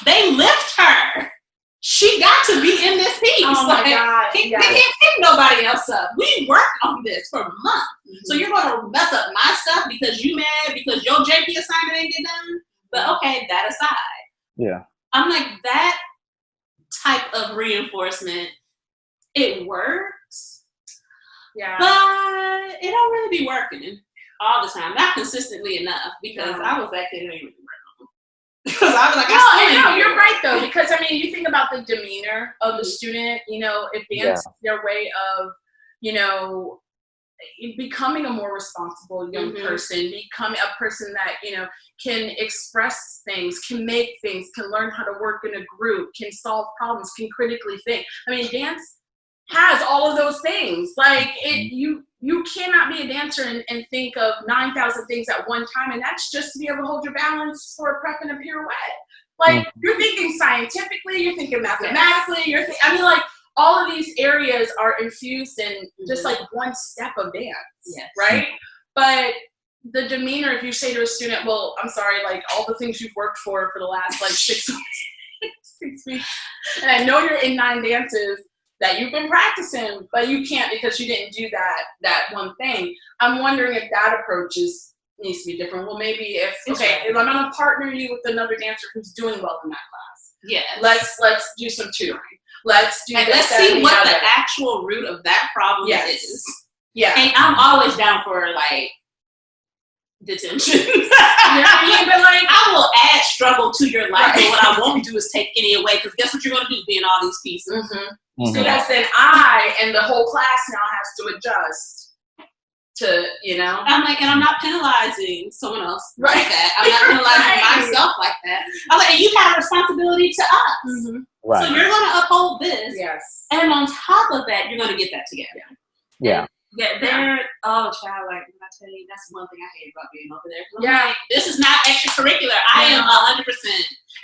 They lift her. She got to be in this piece. Oh my God. They can't pick nobody else up. We worked on this for months. Mm-hmm. So you're going to mess up my stuff because you mad because your JP assignment didn't get done? But okay, that aside. Yeah. I'm like, that type of reinforcement, it works. Yeah. But it don't really be working all the time. Not consistently enough, because I was that kid who didn't really work on. Because I was like, no, you're right though, because I mean, you think about the demeanor of the student, you know, if dance is their way of, you know, becoming a more responsible young person, becoming a person that, you know, can express things, can make things, can learn how to work in a group, can solve problems, can critically think. I mean, dance has all of those things. Like, you cannot be a dancer and think of 9,000 things at one time, and that's just to be able to hold your balance for a prep and a pirouette. Like, you're thinking scientifically, you're thinking mathematically, I mean, like, all of these areas are infused in just like one step of dance, right? But the demeanor, if you say to a student, well, I'm sorry, like, all the things you've worked for the last, like, 6 weeks, and I know you're in 9 dances that you've been practicing, but you can't because you didn't do that one thing. I'm wondering if that approach needs to be different. Well, maybe if I'm going to partner you with another dancer who's doing well in that class. Yes. Let's do some tutoring. Let's do and this, let's that, see and the what the other. actual root of that problem is. Yeah. And I'm always down for like detention. You know what I mean? But like, I will add struggle to your life, Right. but what I won't do is take any away, because guess what you're going to do being all these pieces. So that's then I and the whole class now has to adjust to, you know. I'm like, and I'm not penalizing someone else Right. like that. I'm not penalizing Right. myself like that. I'm like, and you have a responsibility to us. Right. So you're going to uphold this. Yes. And on top of that, you're going to get that together. Yeah. They're, oh, child, like, when I tell you, that's one thing I hate about being over there. Yeah. Like, this is not extracurricular. I am 100%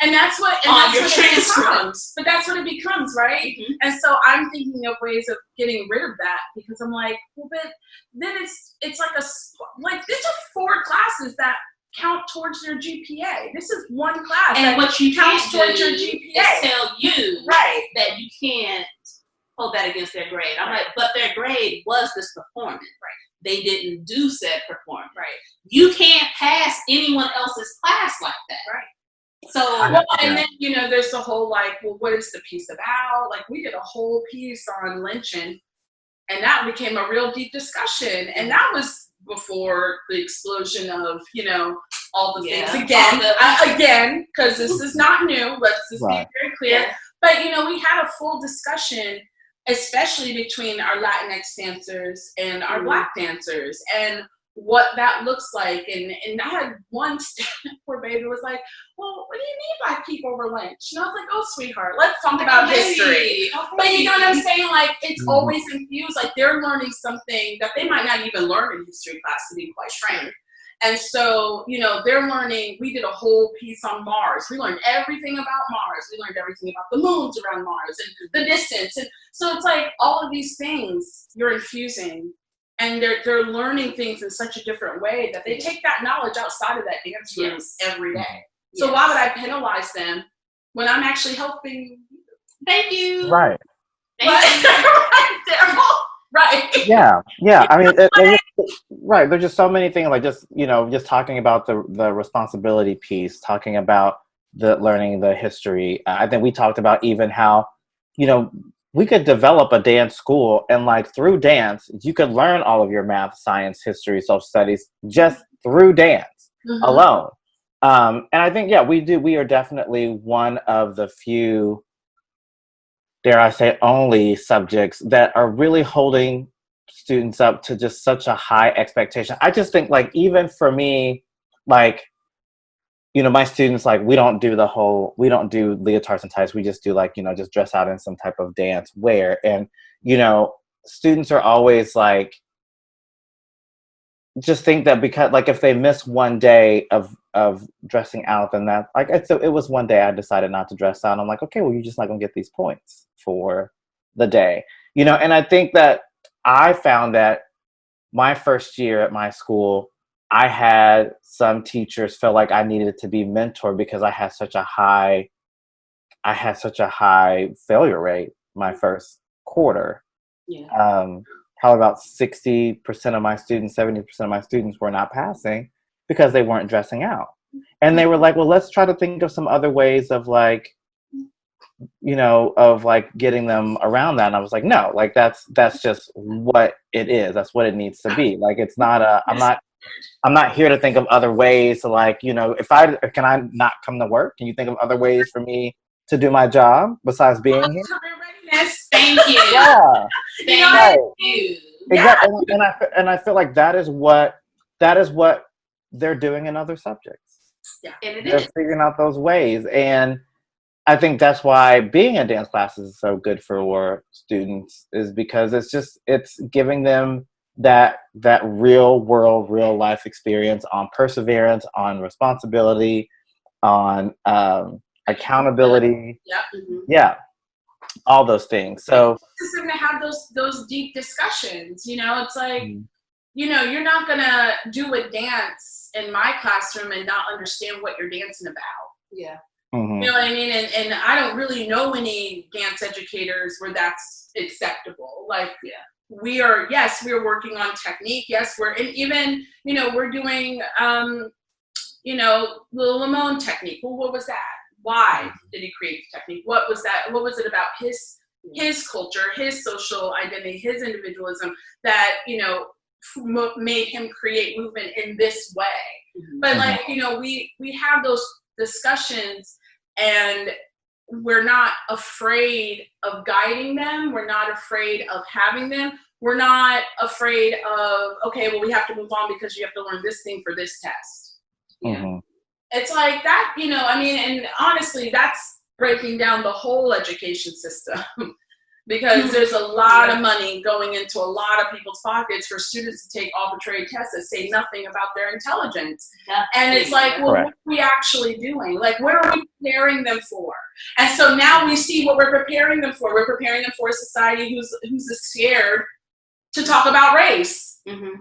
And that's what on that's your what it transcript. becomes. But that's what it becomes, right? And so I'm thinking of ways of getting rid of that, because I'm like, well, but then it's like these are 4 classes that count towards your GPA. This is one class. And what you counts can't towards do your is GPA. tell you Right. that you can't hold that against their grade. I'm like, but their grade was this performance. Right. They didn't do said performance. Right. You can't pass anyone else's class like that. Right. So, Well, and then, you know, there's the whole like, well, what is the piece about? Like, we did a whole piece on lynching, and that became a real deep discussion. And that was before the explosion of, you know, all the things again, because this is not new. Let's just be very clear. Yeah. But, you know, we had a full discussion, especially between our Latinx dancers and our Black dancers, and what that looks like. And I had one poor baby was like, well, what do you mean Black people were lynched? And I was like, oh, sweetheart, let's talk about history. But you know what I'm saying? Like, it's always infused. Like, they're learning something that they might not even learn in history class, to be quite frank. And so, you know, they're learning. We did a whole piece on Mars. We learned everything about Mars. We learned everything about the moons around Mars and the distance. And so it's like all of these things you're infusing, and they're learning things in such a different way that they take that knowledge outside of that dance room every day. So why would I penalize them when I'm actually helping? Thank you. Right. Thank you. Right. Yeah. I mean, right. There's just so many things, like just, you know, just talking about the responsibility piece, talking about the learning the history. I think we talked about even how, you know, we could develop a dance school, and like through dance, you could learn all of your math, science, history, social studies just through dance alone. And I think, we are definitely one of the few, dare I say, only subjects that are really holding students up to just such a high expectation. I just think, like, even for me, like, you know, my students, like, we don't do leotards and ties. We just do, like, you know, just dress out in some type of dance wear. And, you know, students are always like, just think that because, like, if they miss one day of dressing out, then that, like, it was one day I decided not to dress out. I'm like, okay, well, you're just not gonna get these points for the day, you know. And I think that I found that my first year at my school, I had some teachers feel like I needed to be mentored because I had such a high failure rate my first quarter. Probably about 60% of my students, 70% of my students were not passing because they weren't dressing out. And they were like, well, let's try to think of some other ways of, like, you know, of like getting them around that. And I was like, no, like that's just what it is. That's what it needs to be. Like, it's not I'm not here to think of other ways to, like, you know, can I not come to work? Can you think of other ways for me to do my job besides being here? Thank you. Yeah. Thank you. Exactly. And I feel like that is what they're doing in other subjects. Yeah. And they're figuring out those ways. And I think that's why being in dance classes is so good for students, is because it's giving them that real world, real life experience on perseverance, on responsibility, on accountability. Yeah. All those things. So it's just to have those deep discussions, you know. It's like, you know, you're not gonna do a dance in my classroom and not understand what you're dancing about. Yeah. You know what I mean? And I don't really know any dance educators where that's acceptable. Like, we're working on technique. Yes, we're doing, you know, the Limon technique. Well, what was that? Why did he create the technique? What was that? What was it about his culture, his social identity, his individualism that, you know, made him create movement in this way? But like, you know, we have those discussions, and we're not afraid of guiding them. We're not afraid of having them. We're not afraid of, okay, well, we have to move on because you have to learn this thing for this test. It's like that, you know, I mean, and honestly, that's breaking down the whole education system. Because there's a lot of money going into a lot of people's pockets for students to take arbitrary tests that say nothing about their intelligence. And it's like, well, what are we actually doing? Like, what are we preparing them for? And so now we see what we're preparing them for. We're preparing them for a society who's scared to talk about race.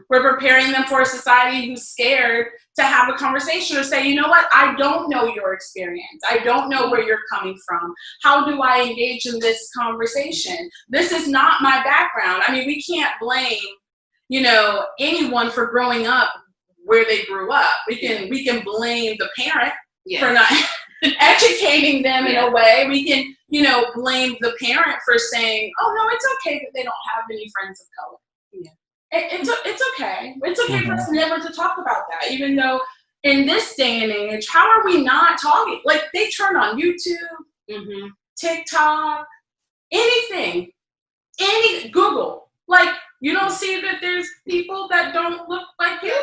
We're preparing them for a society who's scared to have a conversation or say, you know what, I don't know your experience. I don't know where you're coming from. How do I engage in this conversation? This is not my background. I mean, we can't blame, you know, anyone for growing up where they grew up. We can blame the parent for not educating them in a way. We can, you know, blame the parent for saying, oh no, it's okay that they don't have any friends of color. It's okay. It's okay for us never to talk about that, even though in this day and age, how are we not talking? Like, they turn on YouTube, TikTok, anything, Google. Like, you don't see that there's people that don't look like you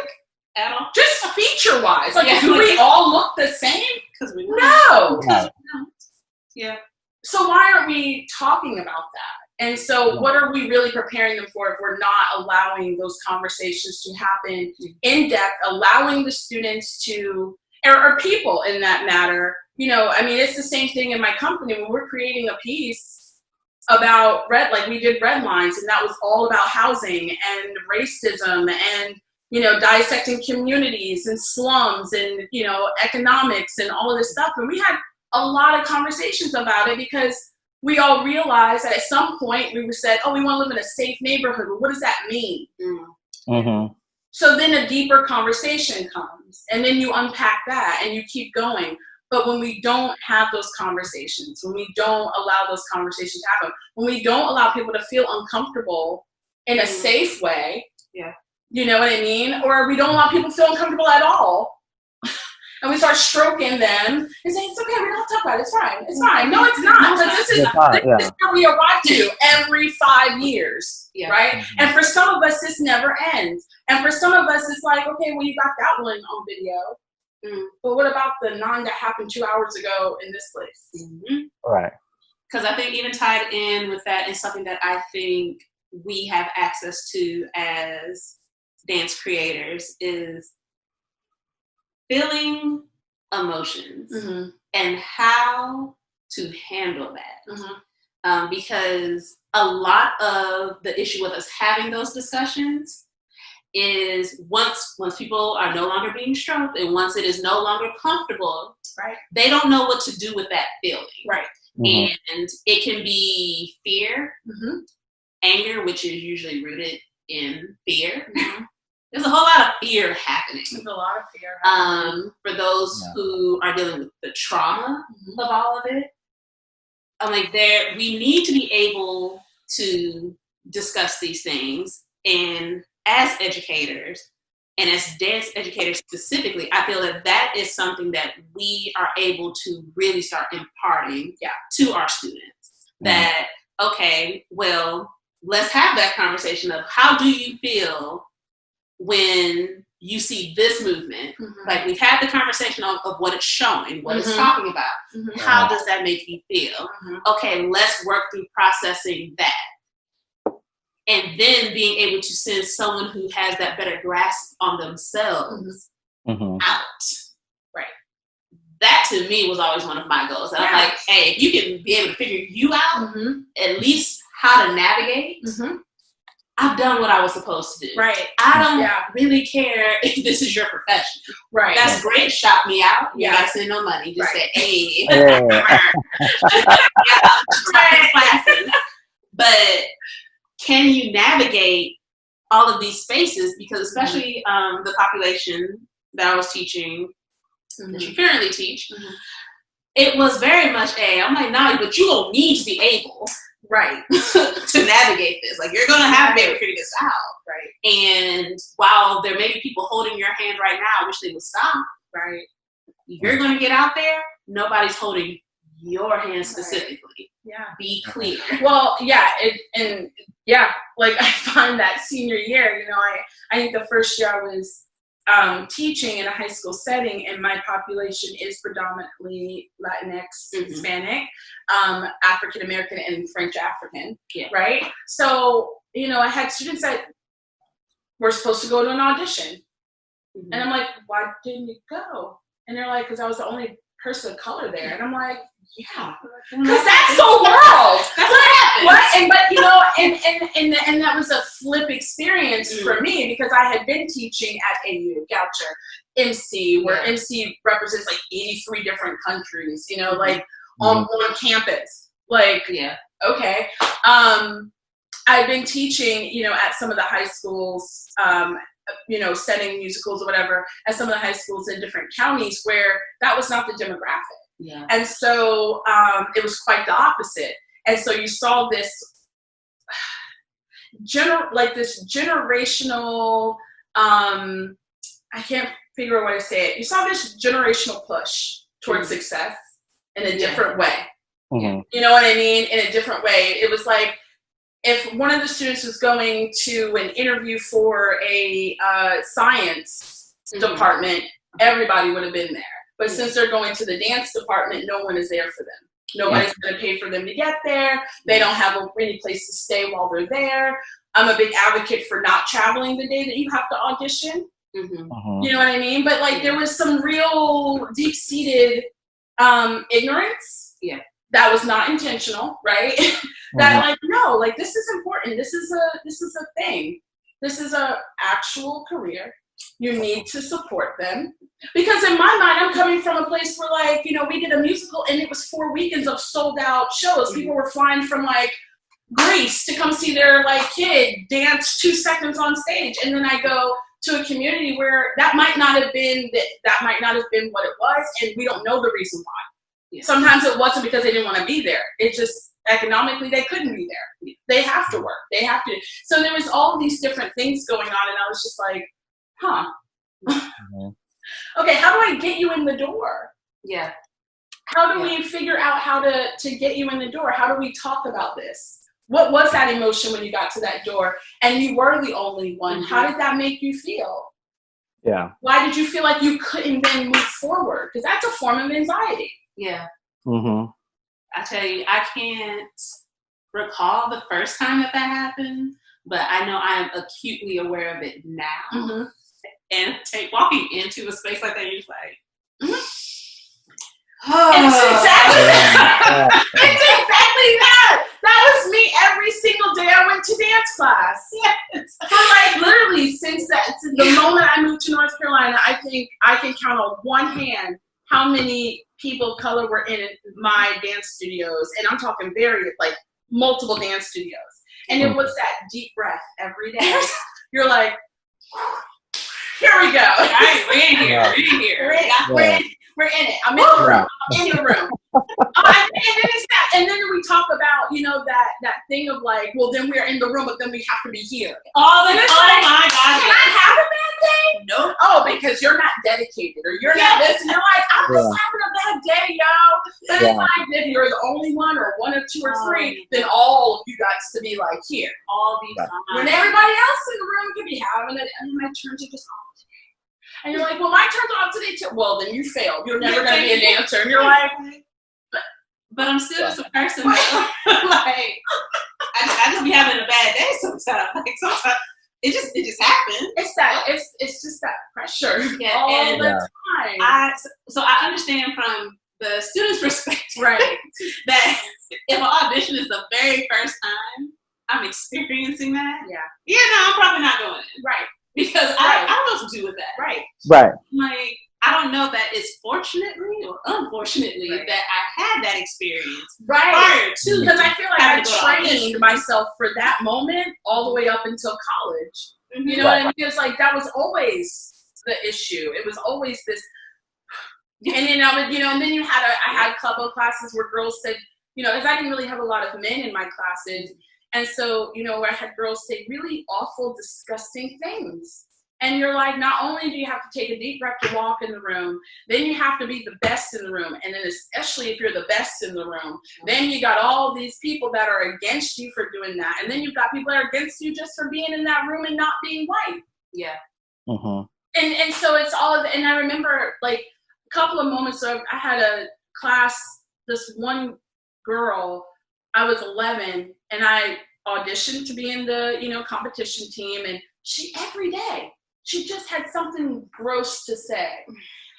at all? Just feature-wise. Like, do we all look the same? Because we don't. No. So why aren't we talking about that? And so what are we really preparing them for if we're not allowing those conversations to happen in depth, allowing the students to, or people in that matter? You know, I mean, it's the same thing in my company when we're creating a piece about like we did red lines, and that was all about housing and racism and, you know, dissecting communities and slums and, you know, economics and all of this stuff. And we had a lot of conversations about it because we all realized that at some point we said, oh, we want to live in a safe neighborhood. Well, what does that mean? So then a deeper conversation comes, and then you unpack that and you keep going. But when we don't have those conversations, when we don't allow those conversations to happen, when we don't allow people to feel uncomfortable in a safe way, you know what I mean? Or we don't allow people to feel uncomfortable at all, and we start stroking them and saying, it's okay, we don't have to talk about it, it's fine, it's fine. No, it's not, because this is where we arrive to every 5 years, right? And for some of us, this never ends. And for some of us, it's like, okay, well, you got that one on video, but what about the 9 that happened 2 hours ago in this place? Right. Because I think even tied in with that is something that I think we have access to as dance creators is feeling emotions and how to handle that. Because a lot of the issue with us having those discussions is once people are no longer being stroked and once it is no longer comfortable, they don't know what to do with that feeling. And it can be fear, anger, which is usually rooted in fear. There's a whole lot of fear happening. There's a lot of fear for those who are dealing with the trauma of all of it. I'm like, we need to be able to discuss these things. And as educators, and as dance educators specifically, I feel that is something that we are able to really start imparting to our students. That, okay, well, let's have that conversation of how do you feel when you see this movement? Like, we've had the conversation of what it's showing, what it's talking about. How does that make you feel? Okay, let's work through processing that. And then being able to send someone who has that better grasp on themselves out. That to me was always one of my goals. And I'm like, hey, if you can be able to figure you out, at least how to navigate, I've done what I was supposed to do. I don't really care if this is your profession. That's great. Shop me out. You gotta send no money. Just say, hey, classes. But can you navigate all of these spaces? Because especially the population that I was teaching, that you currently teach, it was very much I'm like, nah, but you don't need to be able to navigate this. Like, you're gonna have to be able to figure this out. Right. And while there may be people holding your hand right now, I wish they would stop. Right. You're gonna get out there, nobody's holding your hand specifically. Right. Yeah. Be clear. Well, yeah, like I find that senior year, you know, I think the first year I was teaching in a high school setting, and my population is predominantly Latinx, Hispanic, African American, and French African, right? So, you know, I had students that were supposed to go to an audition, and I'm like, why didn't you go? And they're like, because I was the only person of color there, and I'm like, yeah, because that's the world. That's what happens. But you know, and that was a flip experience for me, because I had been teaching at AU, Goucher, MC, where MC represents like 83 different countries. You know, like on campus. Like, okay. I've been teaching, you know, at some of the high schools, you know, setting musicals or whatever, at some of the high schools in different counties where that was not the demographic. Yeah. And so it was quite the opposite. And so you saw this generational, I can't figure out how to say it. You saw this generational push towards success in a different way. You know what I mean? In a different way. It was like, if one of the students was going to an interview for a science department, everybody would have been there. But since they're going to the dance department, no one is there for them. Nobody's going to pay for them to get there. They don't have any place to stay while they're there. I'm a big advocate for not traveling the day that you have to audition. You know what I mean? But like, there was some real deep-seated ignorance. That was not intentional, right? That like, no, like, this is important. This is a thing. This is a actual career. You need to support them. Because in my mind, I'm coming from a place where, like, you know, we did a musical and it was 4 weekends of sold out shows. People were flying from like Greece to come see their like kid dance 2 seconds on stage. And then I go to a community where that might not have been what it was, and we don't know the reason why. Sometimes it wasn't because they didn't want to be there. It just economically they couldn't be there. They have to work. They have to. So there was all these different things going on, and I was just like, okay, how do I get you in the door? How do we figure out how to get you in the door? How do we talk about this? What was that emotion when you got to that door and you were the only one? How did that make you feel? Why did you feel like you couldn't then move forward? Because that's a form of anxiety. I tell you, I can't recall the first time that happened, but I know I am acutely aware of it now. And walking into a space like that, you're just like, it's exactly that. That was me every single day I went to dance class. For like literally since the moment I moved to North Carolina, I think I can count on one hand how many people of color were in my dance studios, and I'm talking like multiple dance studios. And it was that deep breath every day. You're like, here we go. All right, we're in here. We're in it. I'm in the room. I'm in the room. And then we talk about, you know, that thing of like, well, then we're in the room, but then we have to be here. Oh my God. Can I have a bad day? No. Oh, because you're not dedicated, or you're not this. And you're like, I'm just having a bad day, yo. But it's like, if you're the only one, or one or two or three, then all of you got to be like here. All these times. When everybody else in the room could be having it, and my turn to just off today. And you're like, well, my turn's off today too. Well, then you failed. You're never going to be a dancer. And you're like, but I'm still just a person. Like, I just be having a bad day sometimes. Like, sometimes it just happens. It's just that pressure all the time. So I understand from the student's perspective, right, that if an audition is the very first time I'm experiencing that, I'm probably not going in. Right. Because I don't know what to do with that. Right. Like, I don't know that it's fortunately or unfortunately that I had that experience prior to. Because I feel like I trained myself for that moment all the way up until college. You know what I mean? It's like that was always the issue. It was always this, And then I would, and then I had couple classes where girls said, because I didn't really have a lot of men in my classes. And so, where I had girls say really awful, disgusting things. And you're like, not only do you have to take a deep breath to walk in the room, then you have to be the best in the room. And then especially if you're the best in the room, then you got all these people that are against you for doing that. And then you've got people that are against you just for being in that room and not being white. Yeah. Mm-hmm. And so it's all of, and I remember like a couple of moments. So I had a class, this one girl, I was 11 and I auditioned to be in the, competition team. And every day, she just had something gross to say.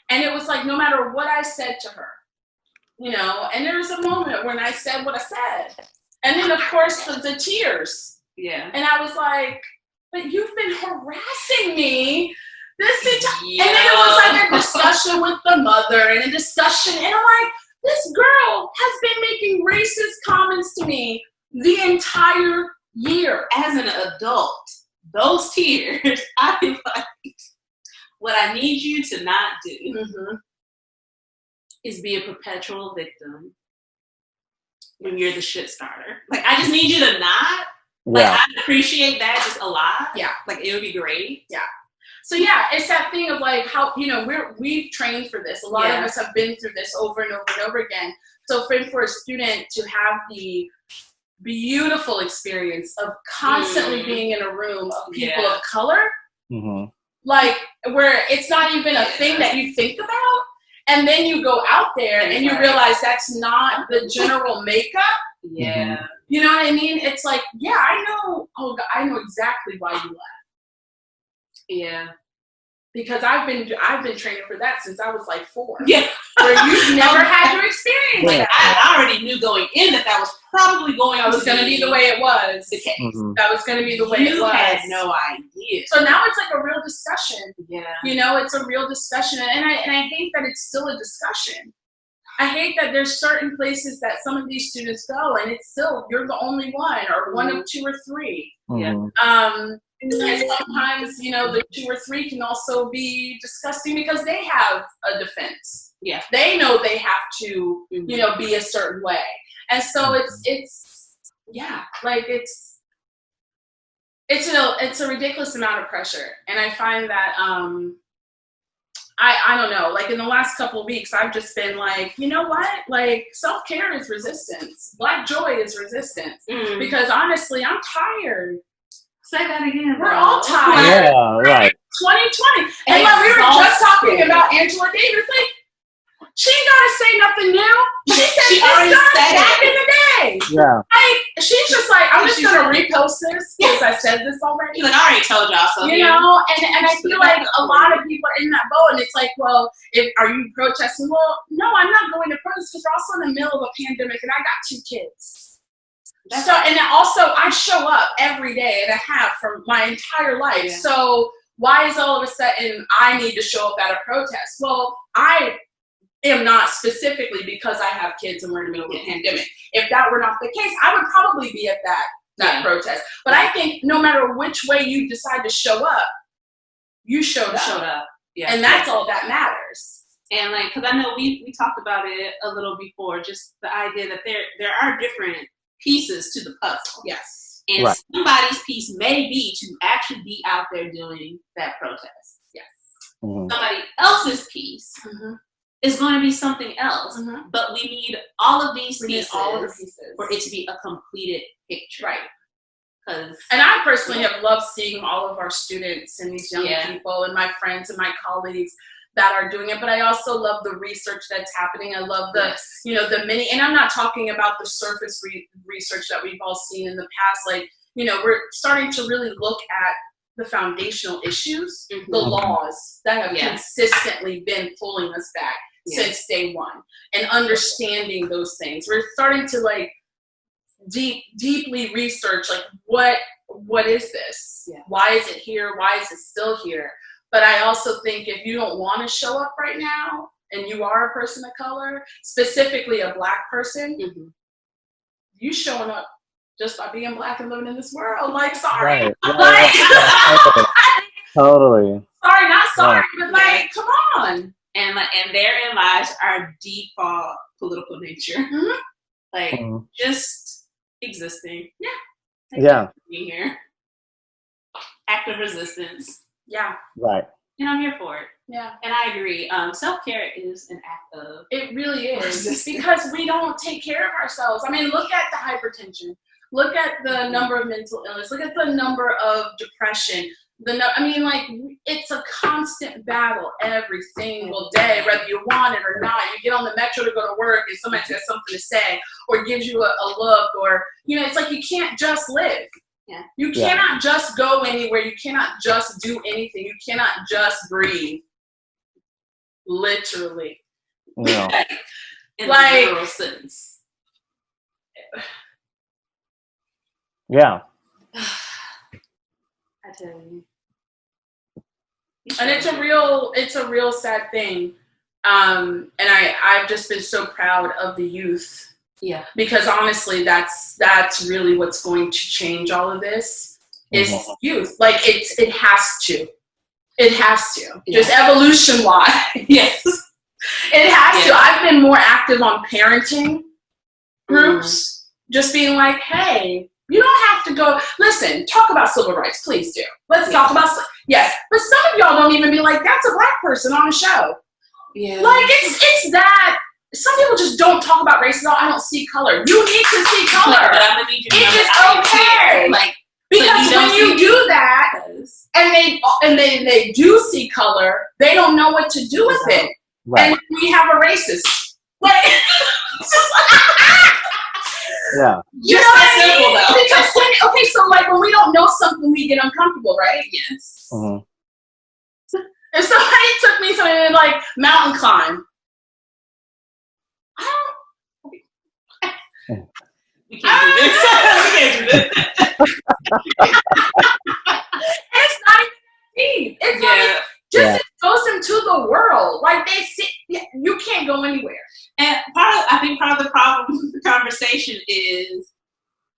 And it was like, no matter what I said to her, and there was a moment when I said what I said. And then of course the tears. Yeah. And I was like, but you've been harassing me this entire, and then it was like a discussion with the mother and a discussion. And I'm like, this girl has been making racist comments to me the entire year. As an adult, those tears, I feel like what I need you to not do is be a perpetual victim when you're the shit starter. Like, I just need you to not. Like, I appreciate that just a lot. Yeah. Like, it would be great. Yeah. So yeah, it's that thing of like how, we've trained for this. A lot of us have been through this over and over and over again. So for a student to have the beautiful experience of constantly being in a room of people of color, like where it's not even a thing that you think about, and then you go out there and you realize that's not the general makeup. Yeah. You know what I mean? It's like, I know exactly why you left. Yeah. Because I've been training for that since I was like 4. Yeah. Where you've never had to experience like, I already knew going in that was probably going to be the way it was. The case. That was going to be the way it was. You had no idea. So now it's like a real discussion. Yeah. It's a real discussion. And I hate that it's still a discussion. I hate that there's certain places that some of these students go and it's still, you're the only one or one of 2 or 3. Yeah. And sometimes, the 2 or 3 can also be disgusting because they have a defense. Yeah. They know they have to, be a certain way. And so it's a ridiculous amount of pressure. And I find that, I don't know, like in the last couple of weeks, I've just been like, you know what? Like self-care is resistance. Black joy is resistance. Because honestly, I'm tired. Say that again. We're all tired. Yeah, right. 2020. And like we were just talking about Angela Davis. Like, she ain't gotta say nothing new. She said she already said back in the day. Yeah. Like, she's just like, I'm just gonna repost this because I said this already. She's like, I already told y'all so. And I feel like a lot of people are in that boat, and it's like, well, are you protesting? Well, no, I'm not going to protest because we're also in the middle of a pandemic, and I got 2 kids. And also I show up every day and I have for my entire life. Yeah. So why is all of a sudden I need to show up at a protest? Well, I am not specifically because I have kids and we're in the middle of a pandemic. If that were not the case, I would probably be at that protest. But I think no matter which way you decide to show up, you showed up. Yeah. And that's all that matters. And like, because I know we talked about it a little before, just the idea that there are different pieces to the puzzle. Yes. And somebody's piece may be to actually be out there doing that protest. Yes. Somebody else's piece is going to be something else. But we need all of these pieces for it to be a completed picture. Right. And I personally have loved seeing all of our students and these young people and my friends and my colleagues that are doing it, but I also love the research that's happening. I love the, the many, and I'm not talking about the surface research that we've all seen in the past. Like, we're starting to really look at the foundational issues, the laws that have consistently been pulling us back since day one, and understanding those things. We're starting to like deeply research, like what is this? Yeah. Why is it here? Why is it still here? But I also think if you don't want to show up right now and you are a person of color, specifically a Black person, you showing up just by being Black and living in this world. Like, sorry. Right. Totally. Sorry, not sorry, but like, come on. And therein lies our default political nature. Mm-hmm. Like just existing. Yeah. Yeah. Being here. Active resistance. Yeah. Right. And I'm here for it. Yeah. And I agree. Self-care is an act of... It really is. resistance. Because we don't take care of ourselves. I mean, look at the hypertension. Look at the number of mental illness. Look at the number of depression. It's a constant battle every single day, whether you want it or not. You get on the metro to go to work and somebody has something to say or gives you a look, or, it's like you can't just live. Yeah. You cannot just go anywhere. You cannot just do anything. You cannot just breathe. Literally. No. In the literal sense. Yeah. I tell you. And it's a real sad thing. And I've just been so proud of the youth. Yeah. Because honestly, that's really what's going to change all of this is youth. Like it has to. It has to. Yeah. Just evolution wise. Yes. It has to. I've been more active on parenting groups. Just being like, hey, you don't have to go, listen, talk about civil rights, please do. Let's talk about, yes. But some of y'all don't even be like, that's a black person on a show. Yeah. Like, it's that, some people just don't talk about race at all. I don't see color. You need to see color. But I'm gonna need you to it's okay. Like, because so when you do that, and they do see color, they don't know what to do with it. Right. And we have a racist. Like, yeah. Just that simple, though. Because when we don't know something, we get uncomfortable, right? Yes. Mm-hmm. If somebody took me something like mountain climb, we can't do this. We can't do this. It's not even deep. It's like just expose them to the world. Like you can't go anywhere. And I think part of the problem with the conversation is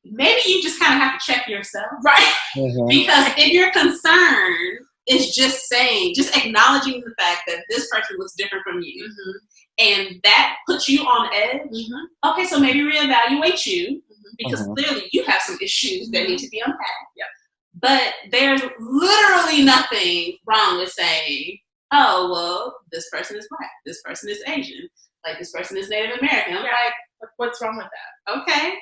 maybe you just kind of have to check yourself, right? Mm-hmm. Because if your concern is just acknowledging the fact that this person looks different from you, and that puts you on edge, okay, so maybe reevaluate you, because clearly you have some issues that need to be unpacked. Yep. But there's literally nothing wrong with saying, oh, well, this person is black, this person is Asian, like this person is Native American. I'm like, what's wrong with that? Okay.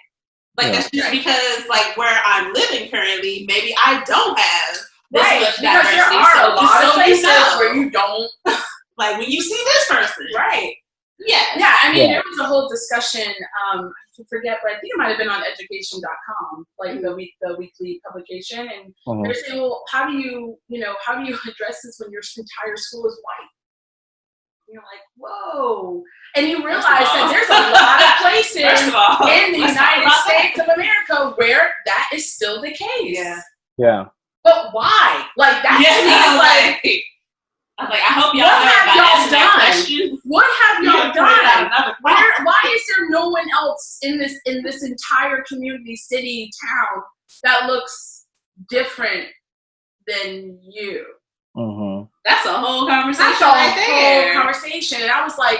Like that's just because like where I'm living currently, maybe I don't have this much diversity. Because there are a lot of places where you don't. Like when you see this person. Right. Yeah. Yeah, I mean, there was a whole discussion, I forget, but I think it might have been on education.com, like the weekly publication, and they're saying, well, how do you address this when your entire school is white? And you're like, whoa. And you realize that there's a lot of places in the United States of America where that is still the case. Yeah. Yeah. But why? Like, that's I'm like, I hope y'all done. What have y'all done? Why is there no one else in this entire community, city, town that looks different than you? Mm-hmm. That's a whole conversation. Whole conversation, and I was like,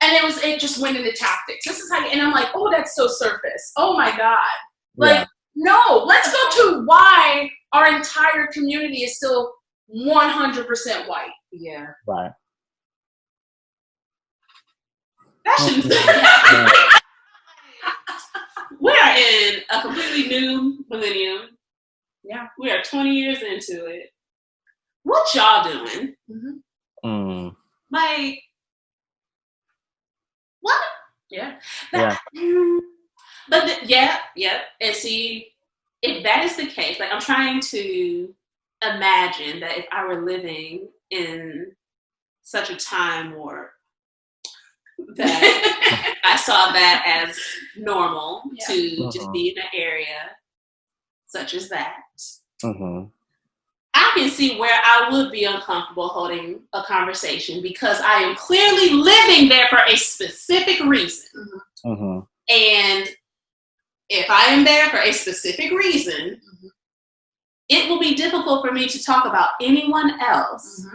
and it just went into tactics. This is how, and I'm like, oh, that's so surface. Oh my God, like no, let's go to why our entire community is still 100% white. Yeah. Right. That shouldn't be. We are in a completely new millennium. Yeah. We are 20 years into it. What y'all doing? Like, what? Yeah. But and see, if that is the case, like I'm trying to imagine that if I were living in such a time warp that I saw that as normal to just be in an area such as that, I can see where I would be uncomfortable holding a conversation because I am clearly living there for a specific reason. And if I am there for a specific reason, it will be difficult for me to talk about anyone else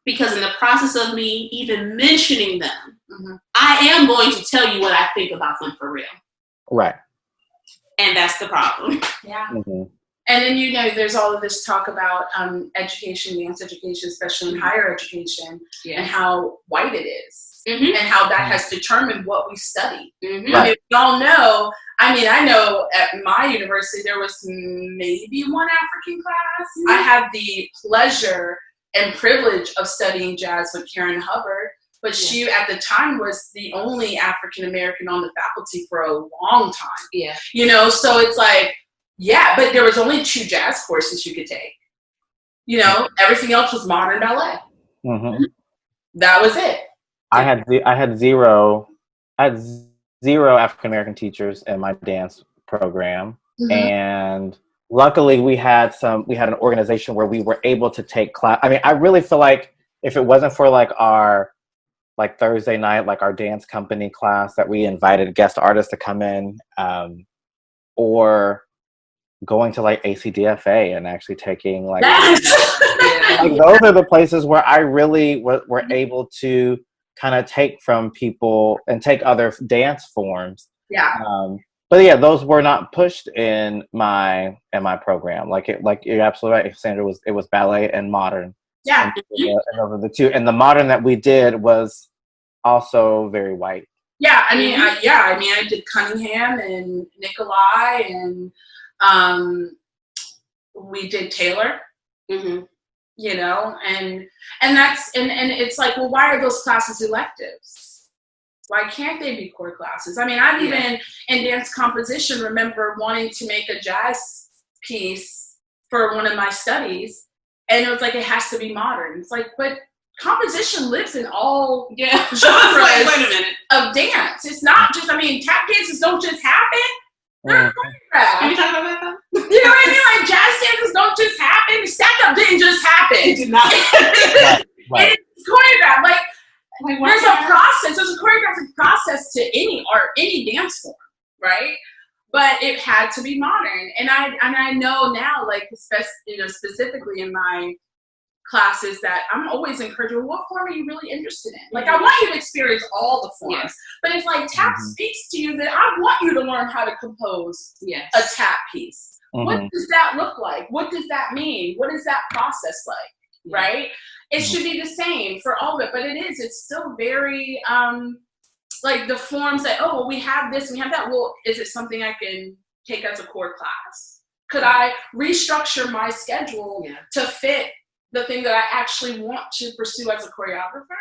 because in the process of me even mentioning them, I am going to tell you what I think about them for real. Right. And that's the problem. Yeah. And then, you know, there's all of this talk about education, dance education, especially in higher education, and how white it is, and how that has determined what we study. I mean, we all know, I know at my university there was maybe one African class. I had the pleasure and privilege of studying jazz with Karen Hubbard, but she at the time was the only African American on the faculty for a long time. Yeah. You know, so it's like, yeah, but there was only 2 jazz courses you could take. You know, everything else was modern ballet. That was it. I had zero African American teachers in my dance program, and luckily we had an organization where we were able to take class. I mean, I really feel like if it wasn't for like our Thursday night, like our dance company class that we invited guest artists to come in, or going to like ACDFA and actually taking like, like those are the places where I really were able to kind of take from people and take other dance forms. Yeah. But yeah, those were not pushed in my program. Like you're absolutely right, Sandra. It was ballet and modern. Yeah. And over the 2, and the modern that we did was also very white. Yeah, I did Cunningham and Nikolai, and we did Taylor. You know, and that's and it's like, well, why are those classes electives? Why can't they be core classes? I mean, I've even in dance composition remember wanting to make a jazz piece for one of my studies, and it was like, it has to be modern. It's like, but composition lives in all genres Wait a minute. of dance. It's not just, tap dances don't just happen. They're choreographed. Can you talk about that? You know what I mean? Like, jazz dances don't just happen. Stack up didn't just happen. It did not. Right. It's choreographed. Like there's a process. There's a choreographic process to any art, any dance form, right? But it had to be modern. And I know now, like, specifically in my classes, that I'm always encouraging, well, what form are you really interested in? Like, I want you to experience all the forms. But if like tap speaks to you, then I want you to learn how to compose a tap piece. What does that look like? What does that mean? What is that process like? Right? It should be the same for all of it, but it's still very like the forms that, oh, well, we have this, we have that. Well, is it something I can take as a core class? Could I restructure my schedule to fit the thing that I actually want to pursue as a choreographer?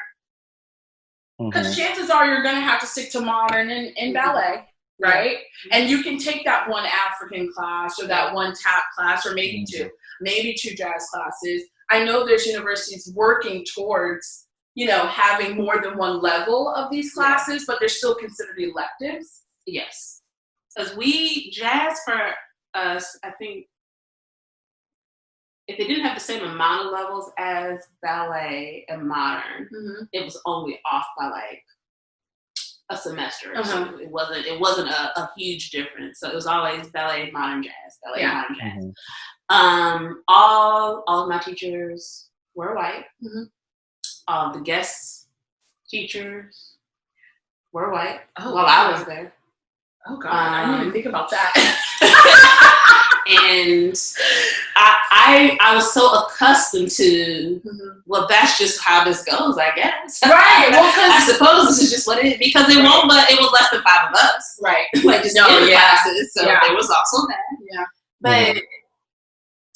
Because chances are you're going to have to stick to modern and ballet, right? And you can take that one African class or that one tap class, or maybe two jazz classes. I know there's universities working towards, having more than one level of these classes, but they're still considered electives. Yes. Because jazz for us, I think, if they didn't have the same amount of levels as ballet and modern, it was only off by like a semester. So it wasn't a huge difference. So it was always ballet, modern, jazz, ballet, modern, jazz. All of my teachers were white. All the guest teachers were white while I was there. Oh God, I didn't even think about that. And I was so accustomed to, well, that's just how this goes, I guess. Right. Well, I suppose this is just what it is, because it won't. But it was less than 5 of us. Right. Like just in classes, so there was also that. Yeah. But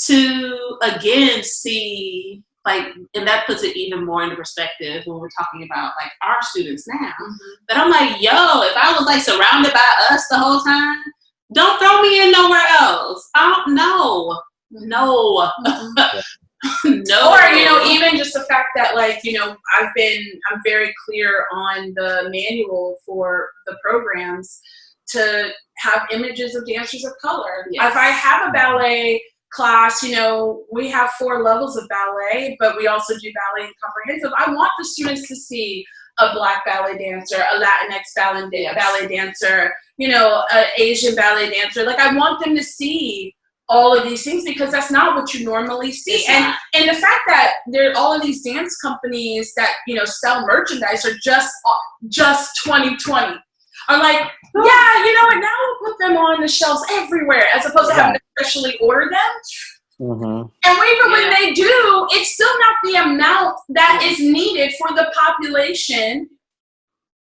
to again see, like, and that puts it even more into perspective when we're talking about like our students now. But I'm like, yo, if I was like surrounded by us the whole time, don't throw me in nowhere else. No. No. Or, even just the fact that, like, I'm very clear on the manual for the programs to have images of dancers of color. Yes. If I have a ballet class, we have 4 levels of ballet, but we also do ballet and comprehensive. I want the students to see a Black ballet dancer, a Latinx ballet dancer, an Asian ballet dancer. Like, I want them to see all of these things because that's not what you normally see. And the fact that there are all of these dance companies that, you know, sell merchandise are just 2020 are like, yeah, you know what, now we'll put them on the shelves everywhere as opposed to having to specially order them. And even when they do, it's still not the amount that is needed for the population.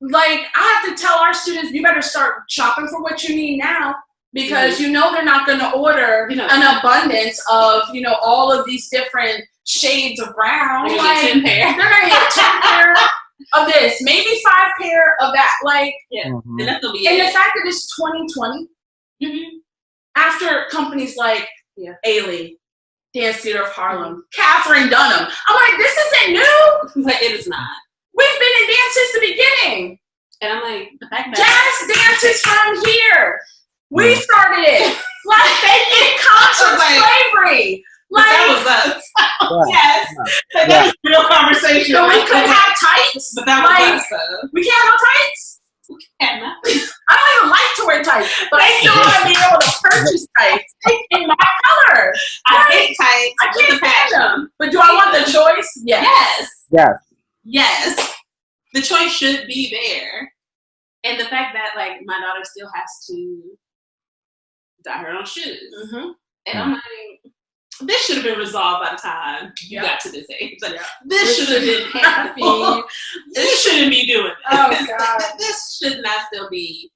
Like, I have to tell our students, you better start shopping for what you need now because you know they're not going to order an abundance of, you know, all of these different shades of brown. They're going to get 10 pair. They're going to get 10 pair of this, maybe 5 pair of that. Like, and that's going to be and the fact that it's 2020, after companies like Ailey, Dance Theater of Harlem, Catherine Dunham, I'm like, this isn't new. But it is not. We've been in dance since the beginning. And I'm like, the fact that jazz dance is from here. We started it. Like, they did concert slavery. Like, that was us. Yes. That was a real conversation. So we couldn't have tights. But that was us, though. We can't have no tights. We can't. I don't even like to wear tights, but I still want to be able to purchase tights in my color. I hate tights. I can't stand them. But do I want the choice? Yes. Yes. The choice should be there. And the fact that, like, my daughter still has to dye her own shoes. And I'm like, this should have been resolved by the time you got to this age. Like, this should have been happening. This shouldn't be doing this. Oh, God. This should not still be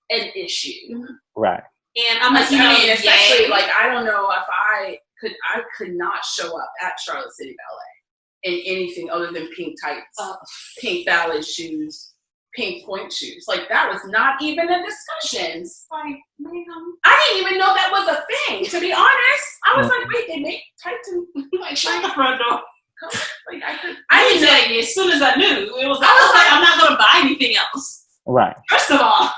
an issue. Right. And I'm like, especially, like, I don't know if I could not show up at Charlotte City Ballet in anything other than pink tights, pink ballet shoes, pink point shoes. Like, that was not even a discussion. Like, ma'am, I didn't even know that was a thing, to be honest. I was like, wait, they make tights and like, shut the front door. Like, I didn't tell you as soon as I knew. I was like, I'm not going to buy anything else. Right. First of all,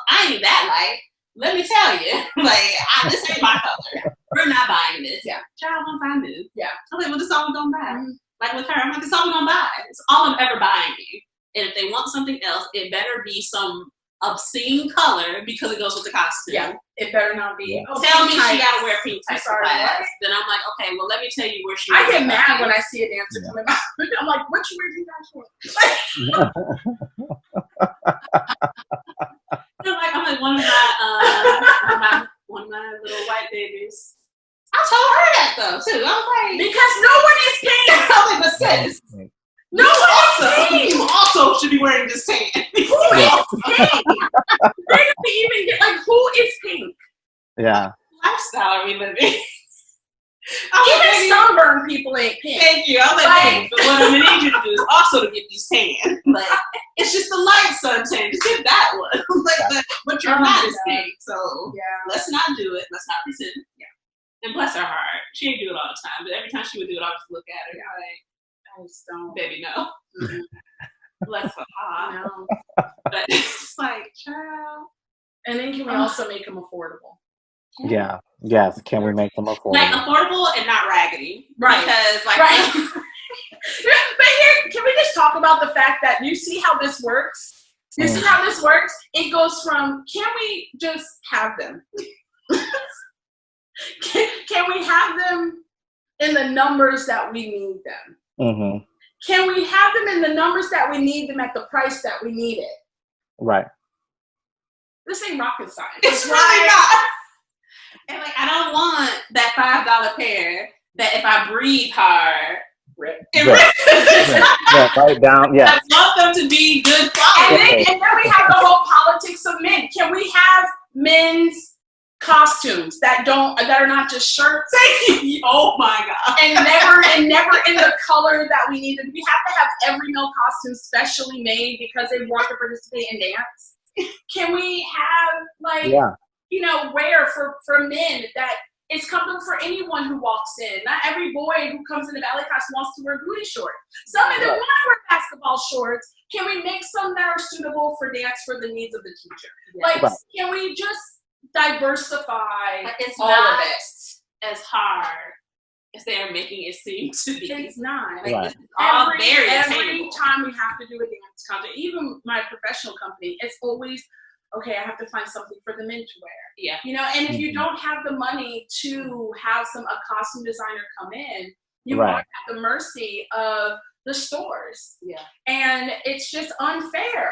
I ain't that light. Let me tell you. Like, this ain't my color. We're not buying this. Child, once I knew. I'm like, well, this is all we're going to buy. Like, with her, I'm like, this is all we're going to buy. It's all I'm ever buying you. And if they want something else, it better be some obscene color because it goes with the costume. Yeah, it better not be. Oh, tell me she got to wear pink tights for class. Then I'm like, okay, well, let me tell you where she. I get mad when I see a dancer coming back. I'm like, what you wearing these guys for? I'm like one of my little white babies. I told her that though too. I was like, because no one is paying. I was like, but sis. No one you also should be wearing this tan. Who is pink? Where did we even get, like, who is pink? Yeah. Lifestyle are we living? Even sunburned people ain't pink. Thank you. I was like, but what I'm going to need you to do is also to get these tan. Like, it's just the light sun tan. Just get that one. Like, but you're not as pink. So let's not do it. Let's not resent it. And bless her heart. She ain't do it all the time. But every time she would do it, I would just look at her like, I just don't. Baby, no. Bless her heart. No. But it's like, child. And then can we also make them affordable? Yeah. Yes. Can we make them affordable? Like, affordable and not raggedy. Right. Because, like, but here, can we just talk about the fact that you see how this works? You see how this works? It goes from, can we just have them? Can we have them in the numbers that we need them? Can we have them in the numbers that we need them at the price that we need it? Right. This ain't rocket science. It's really not. And like, I don't want that $5 pair that if I breathe hard, it rips. Right down. Yeah. I want them to be good quality. And then we have the whole politics of men. Can we have men's costumes that are not just shirts? Oh my God. And never in the color that we need them. We have to have every male costume specially made because they want to participate in dance. Can we have, like, wear for men that is comfortable for anyone who walks in? Not every boy who comes in the ballet costume wants to wear booty shorts. Some of them want to wear basketball shorts. Can we make some that are suitable for dance for the needs of the teacher? Can we just diversify all of it? As hard as they are making it seem to be. It's not. Like, this is all very every time we have to do a dance concert, even my professional company, it's always okay, I have to find something for the men to wear. Yeah. You know, and if you don't have the money to have a costume designer come in, you are at the mercy of the stores. Yeah. And it's just unfair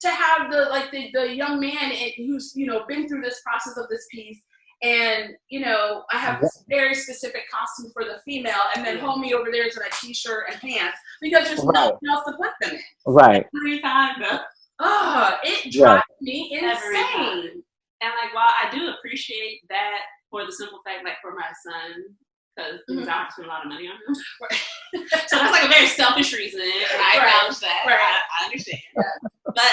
to have the young man who's, you know, been through this process of this piece, and, you know, I have this very specific costume for the female, and then homie over there is in a t-shirt and pants because there's nothing else to put them in. Right. Every time, though. Oh, it drives me insane. And like, while I do appreciate that for the simple fact, like for my son, because I have to spend a lot of money on him. So that's like a very selfish reason, and I acknowledge that. I understand. But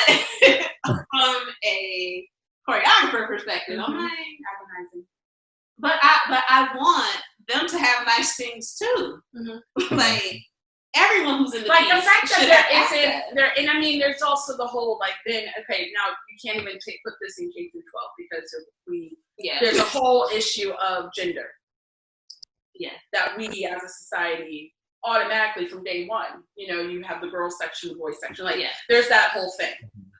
from a choreographer perspective, I'm like agonizing. But I want them to have nice things too. Like, everyone who's in the like piece the fact should that have it's in access. there, and I mean, there's also the whole like then okay, now you can't even put this in K through 12 because there's a whole issue of gender. Yeah, that we as a society automatically from day one, you know, you have the girls section, the boys section, like there's that whole thing.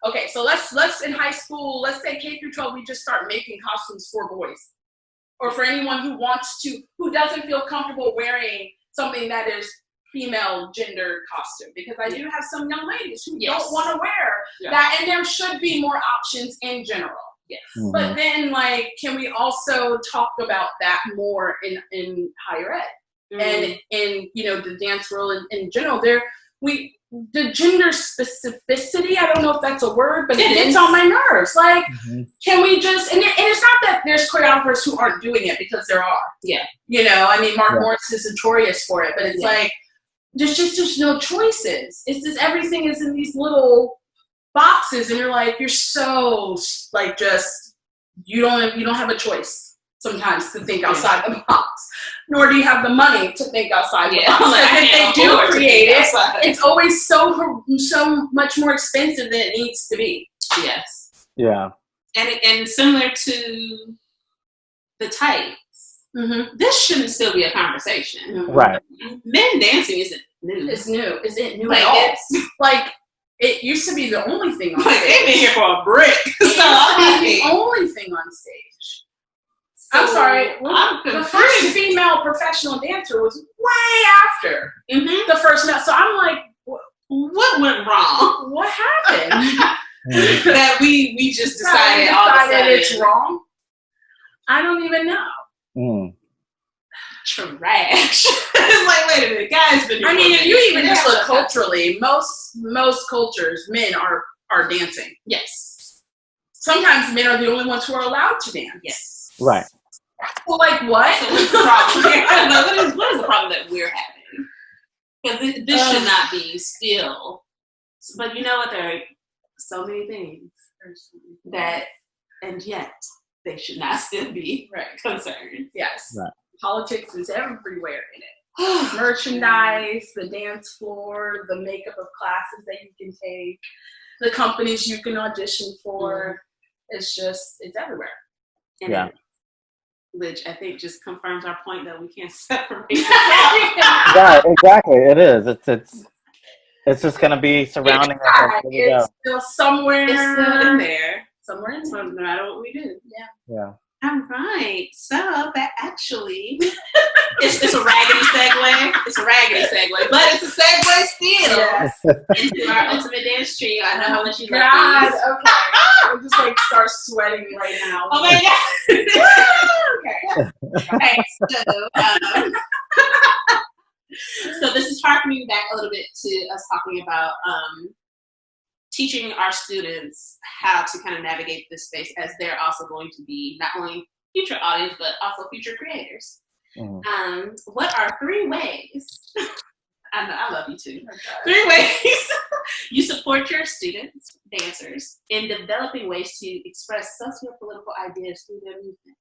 Okay, so let's in high school, let's say K through 12, we just start making costumes for boys, or for anyone who doesn't feel comfortable wearing something that is female gender costume, because I do have some young ladies who don't want to wear that, and there should be more options in general. Yes. But then, like, can we also talk about that more in higher ed and in, you know, the dance world in general? The gender specificity, I don't know if that's a word, but it's on my nerves. Like, can we just, and it's not that there's choreographers who aren't doing it, because there are. Yeah. You know, I mean, Mark Morris is notorious for it, but it's like, there's no choices. It's just everything is in these little boxes, and you're like, you're so like, just you don't have a choice sometimes to think outside the box, nor do you have the money to think outside the box. Like, if they do create it, it's always so much more expensive than it needs to be. Yes. Yeah. And similar to the tights, this shouldn't still be a conversation. Right. Men dancing isn't new. It's new. Is it new at all? It's like, it used to be the only thing on stage. They've been here for a brick. The only thing on stage. So, I'm sorry. The first female professional dancer was way after the first male. So I'm like, what went wrong? What happened? That we just decided all of a sudden it's wrong? I don't even know. Trash. It's like, wait a minute, guys. I mean, if you even just look culturally, most cultures, men are dancing. Yes. Sometimes men are the only ones who are allowed to dance. Yes. Right. Well, like what? So what's the problem here? I don't know. What is the problem that we're having? Because this should not be still. But you know what? There are so many things that, and yet they should not still be concerned. Yes. Right. Politics is everywhere in it. Merchandise, the dance floor, the makeup of classes that you can take, the companies you can audition for. It's everywhere. And which I think just confirms our point that we can't separate. Right, exactly. It is. It's just going to be surrounding us. It's still somewhere. It's still in there. Somewhere in there. No matter what we do. Yeah. All right. So that actually, it's a raggedy segue. It's a raggedy segue, but it's a segue still into our ultimate dance trio. I know how much you love these. Okay. I'm just like start sweating right now. Oh my God. Okay. So this is harkening back a little bit to us talking about teaching our students how to kind of navigate this space, as they're also going to be not only future audience, but also future creators. What are 3 ways? I know, I love you too. 3 ways you support your students, dancers, in developing ways to express socio-political ideas through their movement.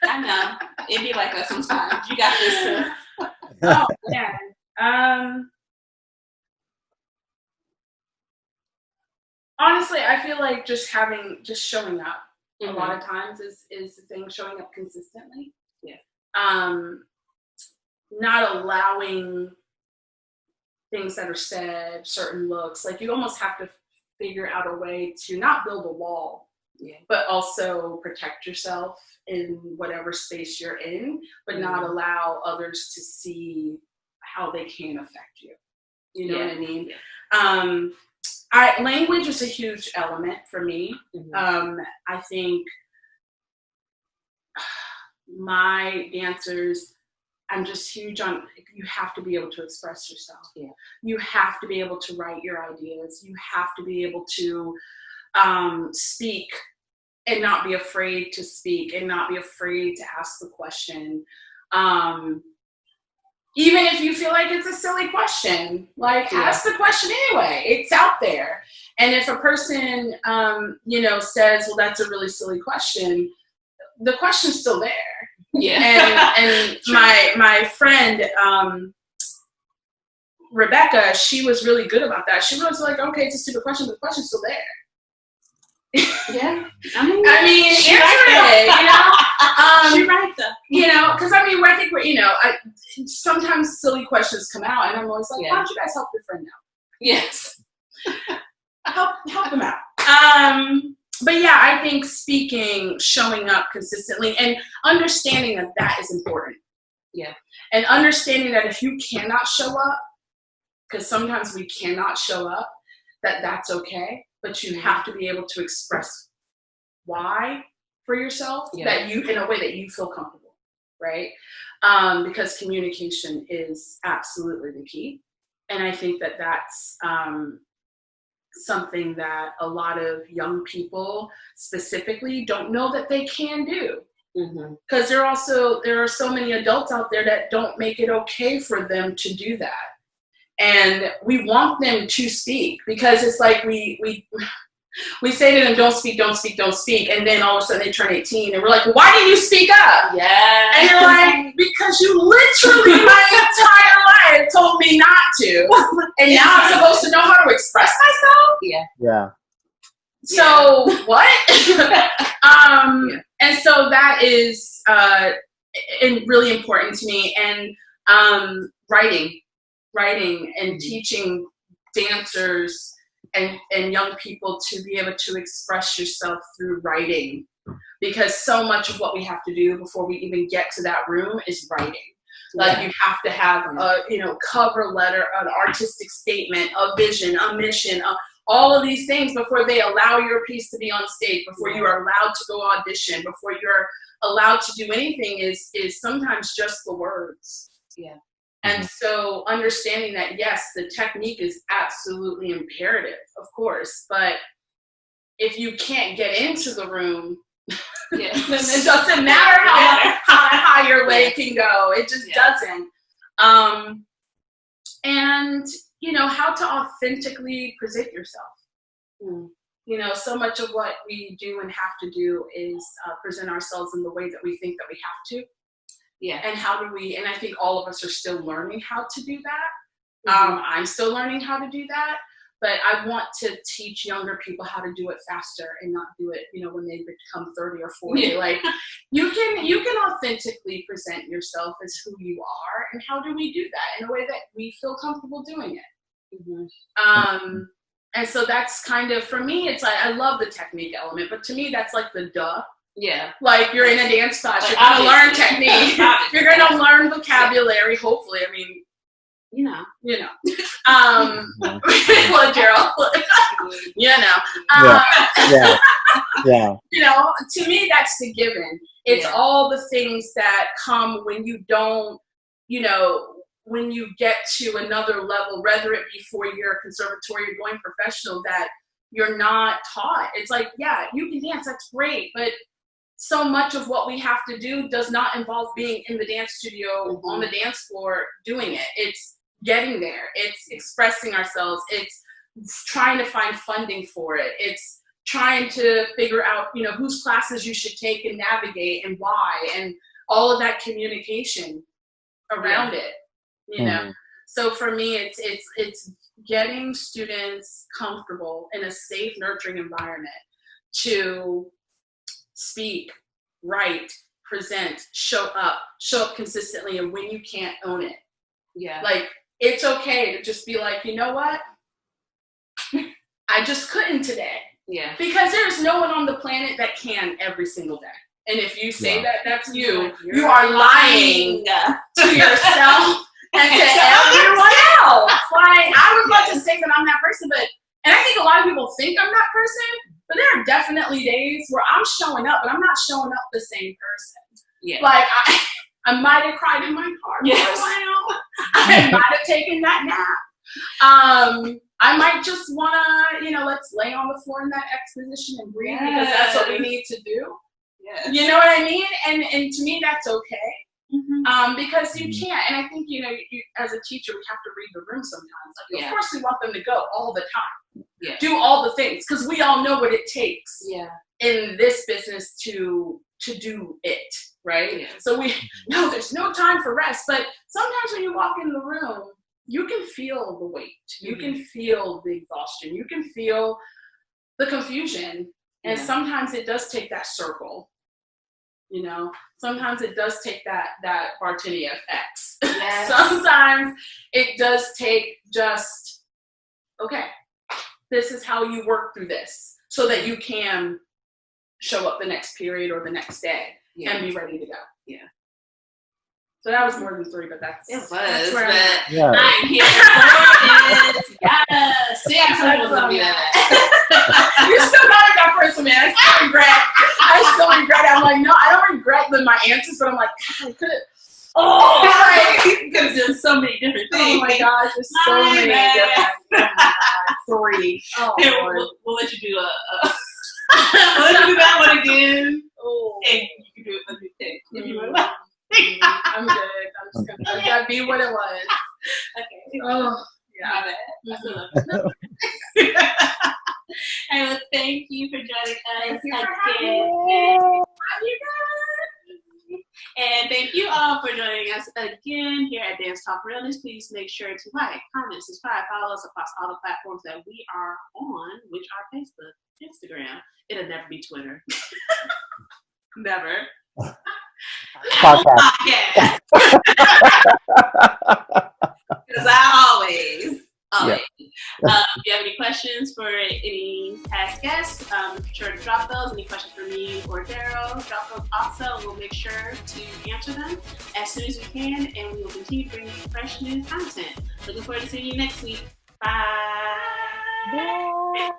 I know, it'd be like that sometimes. You got this too. Oh, man. Honestly, I feel like just showing up a lot of times is the thing, showing up consistently. Yeah. Not allowing things that are said, certain looks. Like, you almost have to figure out a way to not build a wall but also protect yourself in whatever space you're in, but not allow others to see how they can affect you. You know what I mean? Language is a huge element for me. I think my dancers, I'm just huge on, you have to be able to express yourself. You have to be able to write your ideas. You have to be able to speak and not be afraid to speak and not be afraid to ask the question. Even if you feel like it's a silly question, like ask the question anyway. It's out there. And if a person, says, well, that's a really silly question, the question's still there. And my friend, Rebecca, she was really good about that. She was like, okay, it's a stupid question, but the question's still there. I mean, answer it, She right though. Because I think we're, sometimes silly questions come out, and I'm always like, why don't you guys help your friend out? Yes. help them out. But yeah, I think speaking, showing up consistently, and understanding that is important. And understanding that if you cannot show up, because sometimes we cannot show up, that's okay. But you have to be able to express why for yourself, that you, in a way that you feel comfortable, right? Because communication is absolutely the key. And I think that's something that a lot of young people specifically don't know that they can do. Because there are so many adults out there that don't make it okay for them to do that. And we want them to speak, because it's like we say to them, don't speak, don't speak, don't speak. And then all of a sudden they turn 18 and we're like, well, why didn't you speak up? And you're like, because you literally my entire life told me not to. And now I'm supposed to know how to express myself? So what? And so that is really important to me. And writing and teaching dancers and young people to be able to express yourself through writing, because so much of what we have to do before we even get to that room is writing. Like you have to have a cover letter, an artistic statement, a vision, a mission, all of these things before they allow your piece to be on stage, before you are allowed to go audition, before you're allowed to do anything is sometimes just the words. And so understanding that, yes, the technique is absolutely imperative, of course, but if you can't get into the room, then it doesn't matter how high your leg can go. It just doesn't. And, how to authentically present yourself. So much of what we do and have to do is present ourselves in the way that we think that we have to. And how do we, and I think all of us are still learning how to do that. I'm still learning how to do that, but I want to teach younger people how to do it faster and not do it, when they become 30 or 40. Like you can authentically present yourself as who you are, and how do we do that in a way that we feel comfortable doing it? And so that's kind of, for me, it's like, I love the technique element, but to me, that's like the duh. Like you're in a dance class, you're going to learn technique. You're going to learn vocabulary, hopefully. I mean, Well, Gerald, to me, that's the given. It's all the things that come when you don't, when you get to another level, whether it be for your conservatory or going professional, that you're not taught. It's like, you can dance, that's great, but so much of what we have to do does not involve being in the dance studio on the dance floor doing it. It's getting there. It's expressing ourselves. It's trying to find funding for it. It's trying to figure out, whose classes you should take and navigate and why, and all of that communication around it, So for me, it's getting students comfortable in a safe, nurturing environment to speak, write, present, show up consistently. And when you can't, own it. Like, it's okay to just be like, you know what? I just couldn't today. Yeah. Because there's no one on the planet that can every single day. And if you say that that's you, You're you are lying to yourself and to everyone else. Like, I would love to say that I'm that person, and I think a lot of people think I'm that person, but there are definitely days where I'm showing up, but I'm not showing up the same person. Yeah. Like, I might have cried in my car for a while. I might have taken that nap. I might just want to, let's lay on the floor in that exposition and breathe because that's what we need to do. Yes. You know what I mean? And to me, that's okay. Mm-hmm. Because you can't. And I think, you as a teacher, we have to read the room sometimes. Like, of course, we want them to go all the time. Yeah. Do all the things because we all know what it takes in this business to do it, right? Yeah. So there's no time for rest. But sometimes when you walk in the room, you can feel the weight. You can feel the exhaustion. You can feel the confusion. And sometimes it does take that circle. Sometimes it does take that Bartinia X. Yes. Sometimes it does take just, okay, this is how you work through this so that you can show up the next period or the next day and be ready to go. Yeah. So that was more than 3, but that's where I'm here for it. Yes. See, I told you it was going to be that. You still got it that person, man. I still regret it. I'm like, no, I don't regret my answers, but I'm like, God, I could have. You could have done so many different things. Oh my gosh, there's so many different. 3. Oh, Lord. We'll let you do we'll let you do that one again. Oh. And you can do it when you pick. If you want. I'm good. I'm just gonna let that be what it was. Okay. Oh, my bad. I still love it. Hey, well, thank you for joining us again. And thank you all for joining us again here at Dance Talk Realness. Please make sure to like, comment, subscribe, follow us across all the platforms that we are on, which are Facebook, Instagram. It'll never be Twitter. Never. Podcast. Because I always. If you have any questions for any past guests, be sure to drop those. Any questions for me or Daryl, drop those also. We'll make sure to answer them as soon as we can, and we will continue bringing you fresh new content. Looking forward to seeing you next week. Bye. Bye.